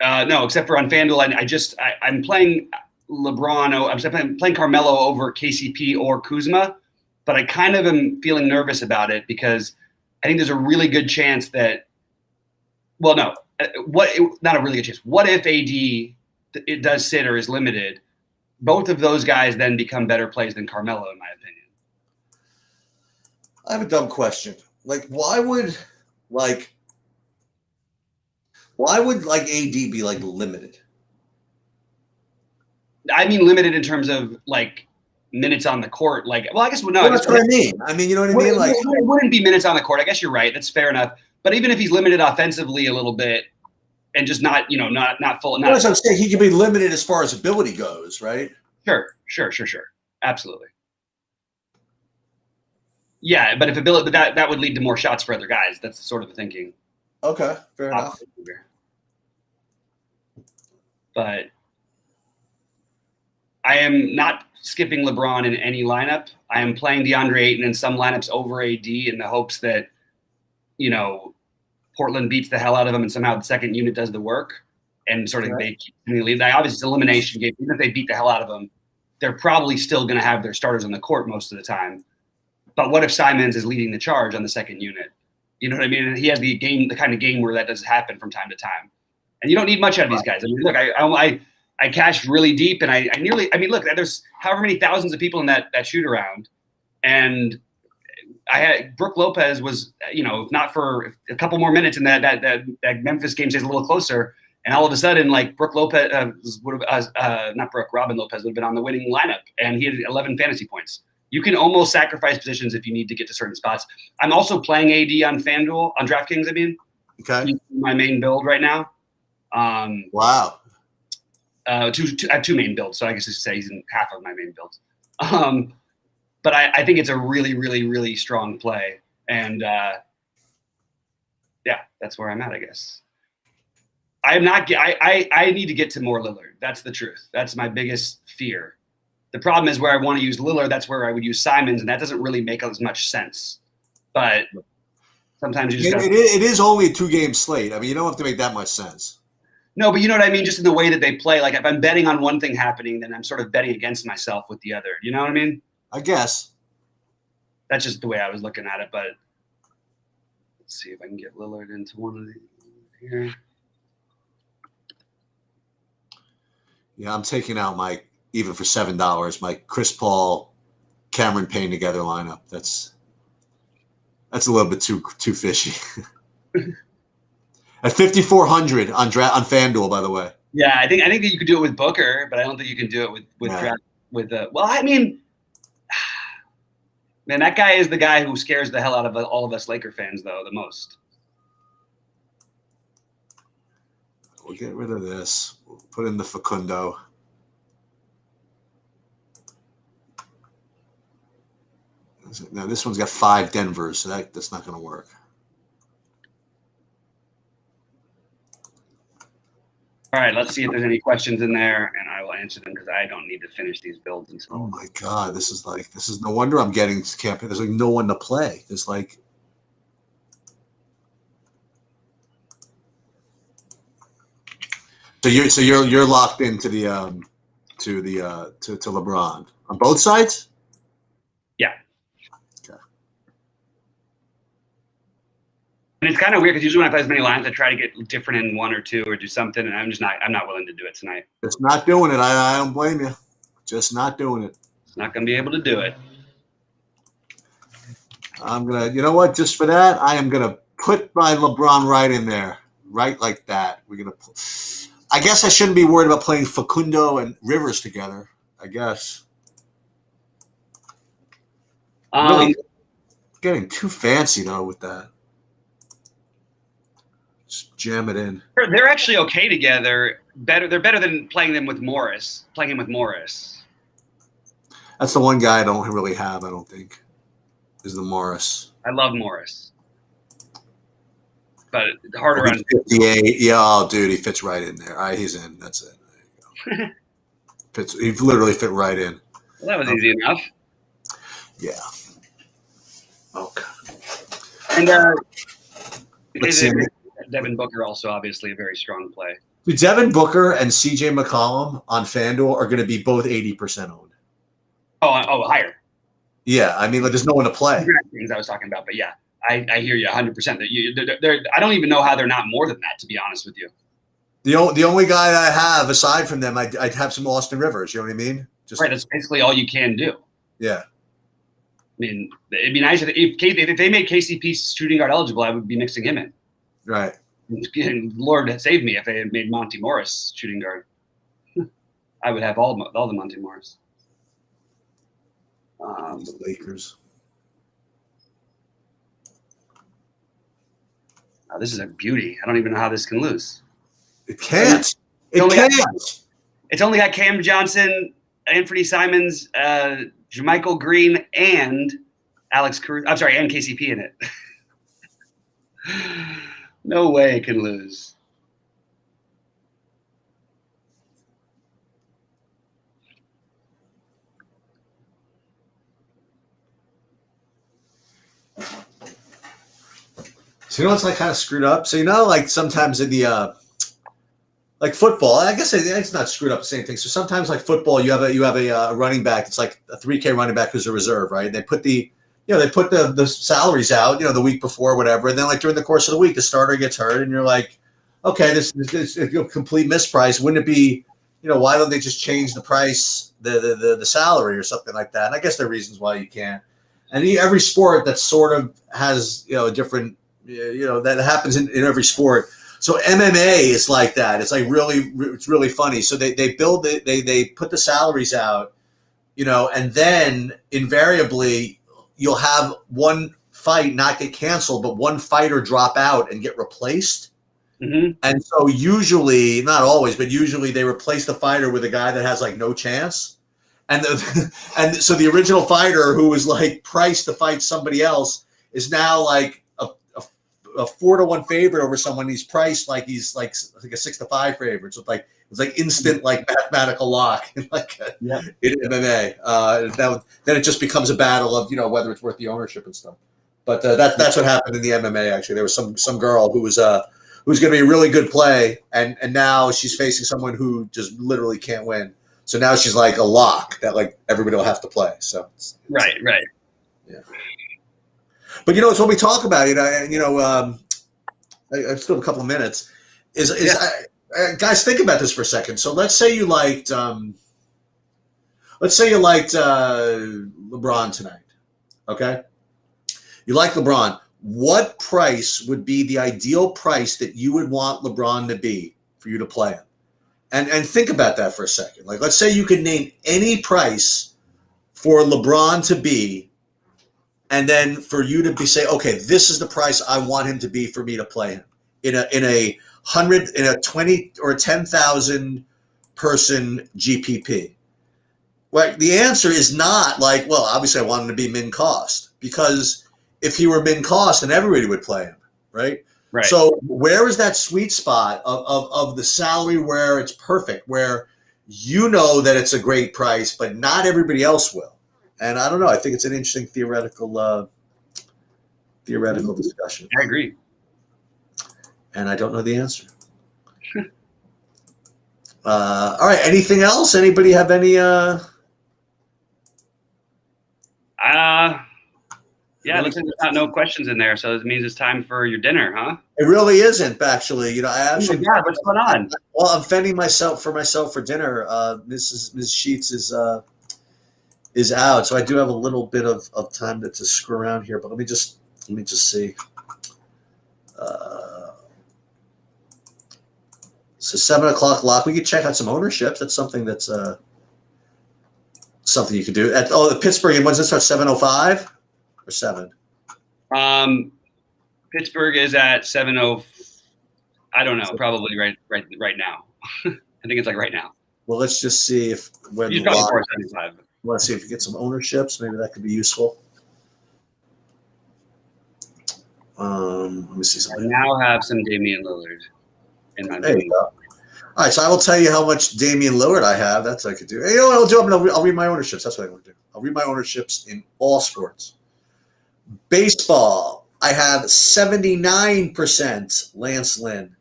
Speaker 2: No, except for on FanDuel. I'm playing LeBron. I'm playing Carmelo over KCP or Kuzma. But I kind of am feeling nervous about it because I think there's a really good chance that – well, no, not a really good chance. What if AD it does sit or is limited? Both of those guys then become better plays than Carmelo, in my opinion.
Speaker 1: I have a dumb question. Why would AD be limited?
Speaker 2: I mean limited in terms of minutes on the court. I guess no.
Speaker 1: That's what I mean. I mean, you know what I mean?
Speaker 2: It wouldn't be minutes on the court. I guess you're right. That's fair enough. But even if he's limited offensively a little bit and just not full.
Speaker 1: That's what I'm saying. He can be limited as far as ability goes, right?
Speaker 2: Sure. Absolutely. Yeah, but that would lead to more shots for other guys. That's sort of the thinking.
Speaker 1: Okay, fair enough.
Speaker 2: But I am not skipping LeBron in any lineup. I am playing DeAndre Ayton in some lineups over AD in the hopes that, Portland beats the hell out of them and somehow the second unit does the work and sort of they keep the lead. Obviously, it's an elimination game. Even if they beat the hell out of them, they're probably still going to have their starters on the court most of the time. But what if Simons is leading the charge on the second unit? You know what I mean? And he has the kind of game where that does happen from time to time. And you don't need much out of these guys. I mean, look, I cashed really deep, and I mean, look, there's however many thousands of people in that shoot around, and I had Brooke Lopez was, if not for a couple more minutes in that Memphis game stays a little closer, and all of a sudden, like Brooke Lopez would have, not Brooke, Robin Lopez would have been on the winning lineup, and he had 11 fantasy points. You can almost sacrifice positions if you need to get to certain spots. I'm also playing AD on FanDuel, on DraftKings, I mean.
Speaker 1: Okay.
Speaker 2: My main build right now.
Speaker 1: Wow.
Speaker 2: I have two main builds, so I guess I should say he's in half of my main builds. But I think it's a really, really, really strong play. And, that's where I'm at, I guess. I need to get to more Lillard. That's the truth. That's my biggest fear. The problem is where I want to use Lillard, that's where I would use Simons, and that doesn't really make as much sense. But sometimes you just
Speaker 1: it is only a 2-game slate. I mean, you don't have to make that much sense.
Speaker 2: No, but you know what I mean? Just in the way that they play. Like if I'm betting on one thing happening, then I'm sort of betting against myself with the other. You know what I mean?
Speaker 1: I guess.
Speaker 2: That's just the way I was looking at it. But let's see if I can get Lillard into one of these here.
Speaker 1: Yeah, I'm taking out even for $7, my Chris Paul, Cameron Payne together lineup. That's a little bit too fishy. At 5,400 on FanDuel, by the way.
Speaker 2: Yeah, I think that you could do it with Booker, but I don't think you can do it with draft with. Well, I mean, man, that guy is the guy who scares the hell out of all of us Laker fans, though, the most.
Speaker 1: We'll get rid of this. We'll put in the Facundo. Now this one's got 5 Denvers, so that's not going to work.
Speaker 2: All right, let's see if there's any questions in there, and I will answer them because I don't need to finish these builds until.
Speaker 1: Oh my God, this is no wonder I'm getting campaign. There's no one to play. There's so you're locked into the to LeBron on both sides.
Speaker 2: Yeah. And it's kind of weird because usually when I play as many lines, I try to get different in one or two or do something, and I'm not willing to do it tonight.
Speaker 1: Just not doing it. I don't blame you. Just not doing it.
Speaker 2: It's not going to be able to do it.
Speaker 1: I'm going to, you know what? Just for that, I am going to put my LeBron right in there. Right like that. We're going to, I guess I shouldn't be worried about playing Facundo and Rivers together, I guess. Really getting too fancy, though, with that. Just jam it in.
Speaker 2: They're actually okay together. They're better than playing him with Morris.
Speaker 1: That's the one guy I don't really have, I don't think, is the Morris.
Speaker 2: I love Morris. But harder on
Speaker 1: 58. Yeah, oh, dude, he fits right in there. All right, he's in. That's it. There you go. He literally fit right in.
Speaker 2: Well, that was easy enough.
Speaker 1: Yeah. Okay.
Speaker 2: And
Speaker 1: Let's see.
Speaker 2: Devin Booker also obviously a very strong play.
Speaker 1: Devin Booker and CJ McCollum on FanDuel are going to be both 80% owned.
Speaker 2: Oh, higher.
Speaker 1: Yeah, I mean, there's no one to play.
Speaker 2: Things I was talking about, but yeah, I hear you 100%. I don't even know how they're not more than that, to be honest with you.
Speaker 1: The only guy I have aside from them, I'd have some Austin Rivers. You know what I mean?
Speaker 2: Right. That's basically all you can do.
Speaker 1: Yeah.
Speaker 2: I mean, it'd be nice if they made KCP shooting guard eligible. I would be mixing him in.
Speaker 1: Right.
Speaker 2: And Lord save me if they had made Monty Morris shooting guard. I would have all the Monty Morris.
Speaker 1: The Lakers.
Speaker 2: Oh, this is a beauty. I don't even know how this can lose.
Speaker 1: It can't.
Speaker 2: It's only got Cam Johnson, Anthony Simons, JaMychal Green, and Alex Caruso. I'm sorry, and KCP in it. No way it can lose.
Speaker 1: So you know what's like kind of screwed up? So you know, like sometimes in the like football, I guess it's not screwed up the same thing. So sometimes like football, you have a running back. It's like a 3K running back who's a reserve, right? They put the salaries out, the week before, whatever, and then like during the course of the week, the starter gets hurt, and you're like, okay, this is a complete misprice. Wouldn't it be, why don't they just change the price, the salary or something like that? And I guess there are reasons why you can't. And every sport that sort of has a different, that happens in every sport. So MMA is like that. It's like it's really funny. So they build it, they put the salaries out, and then invariably you'll have one fight not get canceled, but one fighter drop out and get replaced.
Speaker 2: Mm-hmm.
Speaker 1: And so usually, not always, but usually they replace the fighter with a guy that has like no chance. And and so the original fighter who was like priced to fight somebody else is now like a 4-1 favorite over someone he's priced like he's like a 6-5 favorite. So it's like instant like mathematical lock in MMA. Then it just becomes a battle of whether it's worth the ownership and stuff. But that's what happened in the MMA. Actually, there was some girl who was going to be a really good play, and now she's facing someone who just literally can't win. So now she's like a lock that like everybody will have to play. So
Speaker 2: right.
Speaker 1: Yeah. But it's what we talk about. I still have a couple of minutes. Guys, think about this for a second. So let's say you liked LeBron tonight. Okay, you like LeBron. What price would be the ideal price that you would want LeBron to be for you to play him? And think about that for a second. Like, let's say you could name any price for LeBron to be. And then for you to say, okay, this is the price I want him to be for me to play him in a 20 or 10,000 person GPP. Well, the answer is not like, well, obviously I want him to be min cost, because if he were min cost, then everybody would play him, right?
Speaker 2: Right.
Speaker 1: So where is that sweet spot of the salary where it's perfect, where that it's a great price, but not everybody else will? And I don't know. I think it's an interesting theoretical discussion.
Speaker 2: I agree.
Speaker 1: And I don't know the answer. All right. Anything else? Anybody have any?
Speaker 2: Yeah, it looks like there's no questions in there, so it means it's time for your dinner, huh?
Speaker 1: It really isn't, actually.
Speaker 2: Yeah, what's going on?
Speaker 1: Well, I'm fending myself for dinner. Ms. Sheets is out, so I do have a little bit of time to screw around here. But let me just see. So 7:00 lock. We could check out some ownerships. That's something that's something you could do. The Pittsburgh. When does it start? 7:05 or 7?
Speaker 2: Pittsburgh is at 7:00. I don't know. Probably right now. I think it's like right now.
Speaker 1: Well, let's just see if when
Speaker 2: you probably 475.
Speaker 1: Let's see if you get some ownerships. Maybe that could be useful. Let me see something.
Speaker 2: I now have some Damian Lillard in my
Speaker 1: There you go. All right, so I will tell you how much Damian Lillard I have. That's what I could do. Hey, what I'll do? I'll read my ownerships. That's what I'm going to do. I'll read my ownerships in all sports. Baseball, I have 79% Lance Lynn.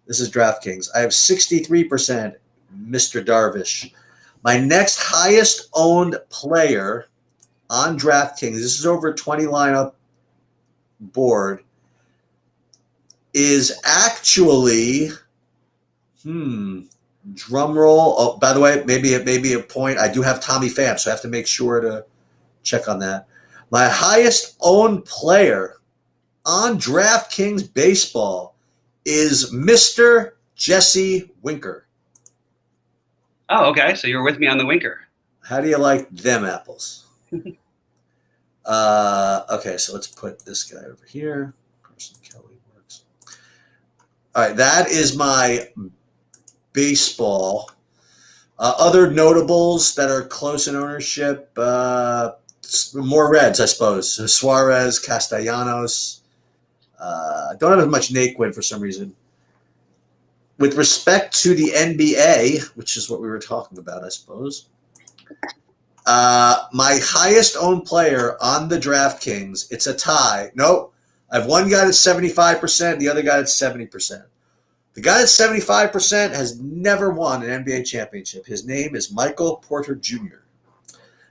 Speaker 1: This is DraftKings. I have 63% Mr. Darvish. My next highest owned player on DraftKings, this is over a 20 lineup board, is actually, drum roll. Oh, by the way, maybe a point. I do have Tommy Pham, so I have to make sure to check on that. My highest owned player on DraftKings baseball is Mr. Jesse Winker.
Speaker 2: Oh, okay. So you're with me on the Winker.
Speaker 1: How do you like them apples? Okay, so let's put this guy over here. Carson Kelly works. All right, that is my baseball. Other notables that are close in ownership, more Reds, I suppose. Suarez, Castellanos. Don't have as much Naquin for some reason. With respect to the NBA, which is what we were talking about, I suppose, my highest owned player on the DraftKings, it's a tie. No, I have one guy that's 75%, the other guy that's 70%. The guy that's 75% has never won an NBA championship. His name is Michael Porter Jr.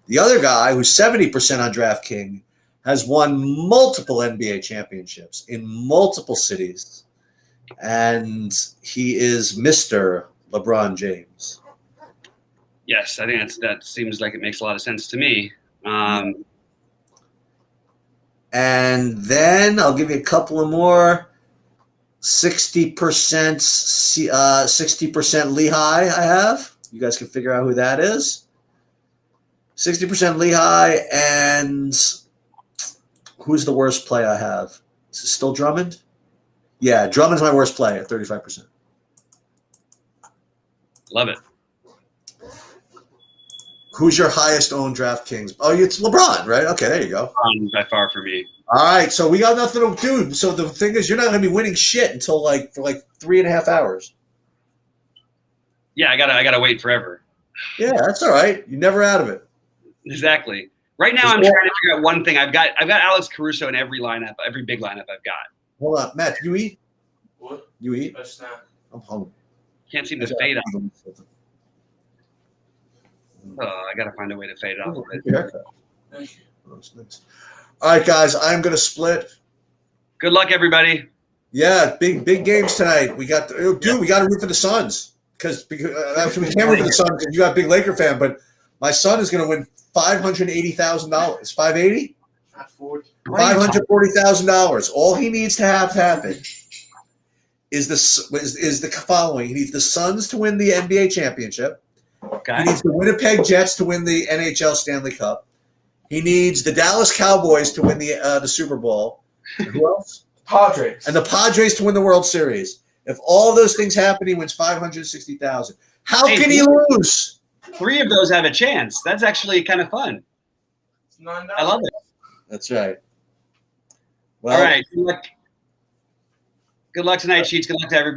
Speaker 1: The other guy, who's 70% on DraftKings, has won multiple NBA championships in multiple cities, and he is Mr. LeBron James.
Speaker 2: Yes, I think that seems like it makes a lot of sense to me.
Speaker 1: And then I'll give you a couple of more. 60%, 60% Lehigh I have. You guys can figure out who that is. 60% Lehigh, and who's the worst play I have? Is it still Drummond? Yeah, Drummond's my worst play at 35%.
Speaker 2: Love it.
Speaker 1: Who's your highest owned DraftKings? Oh, it's LeBron, right? Okay, there you go.
Speaker 2: By far for me.
Speaker 1: All right, so we got nothing to do. So the thing is, you're not going to be winning shit until for 3.5 hours.
Speaker 2: Yeah, I gotta wait forever.
Speaker 1: Yeah, that's all right. You're never out of it.
Speaker 2: Exactly. Right now, I'm trying to figure out one thing. I've got Alex Caruso in every lineup, every big lineup I've got.
Speaker 1: Hold on, Matt. You eat?
Speaker 3: What?
Speaker 1: You eat?
Speaker 3: A snack.
Speaker 1: I'm hungry.
Speaker 2: Can't seem to fade off. Oh, I gotta find a way to fade it off.
Speaker 3: Thank you.
Speaker 1: Oh, that's nice. All right, guys. I'm going to split.
Speaker 2: Good luck, everybody.
Speaker 1: Yeah, big games tonight. We got we got to root for the Suns because actually we can't root for the Suns because you got a big Laker fan. But my son is going to win $580,000. $580? $540,000. All he needs to have happen is the following: he needs the Suns to win the NBA championship.
Speaker 2: Okay.
Speaker 1: He needs the Winnipeg Jets to win the NHL Stanley Cup. He needs the Dallas Cowboys to win the Super Bowl. And who else?
Speaker 3: Padres.
Speaker 1: And the Padres to win the World Series. If all those things happen, he wins $560,000. How can he lose?
Speaker 2: 3 of those have a chance. That's actually kind of fun.
Speaker 3: It's $9.
Speaker 2: I love it.
Speaker 1: That's right. Well,
Speaker 2: All right. Good luck tonight, Sheets. Good luck to everybody.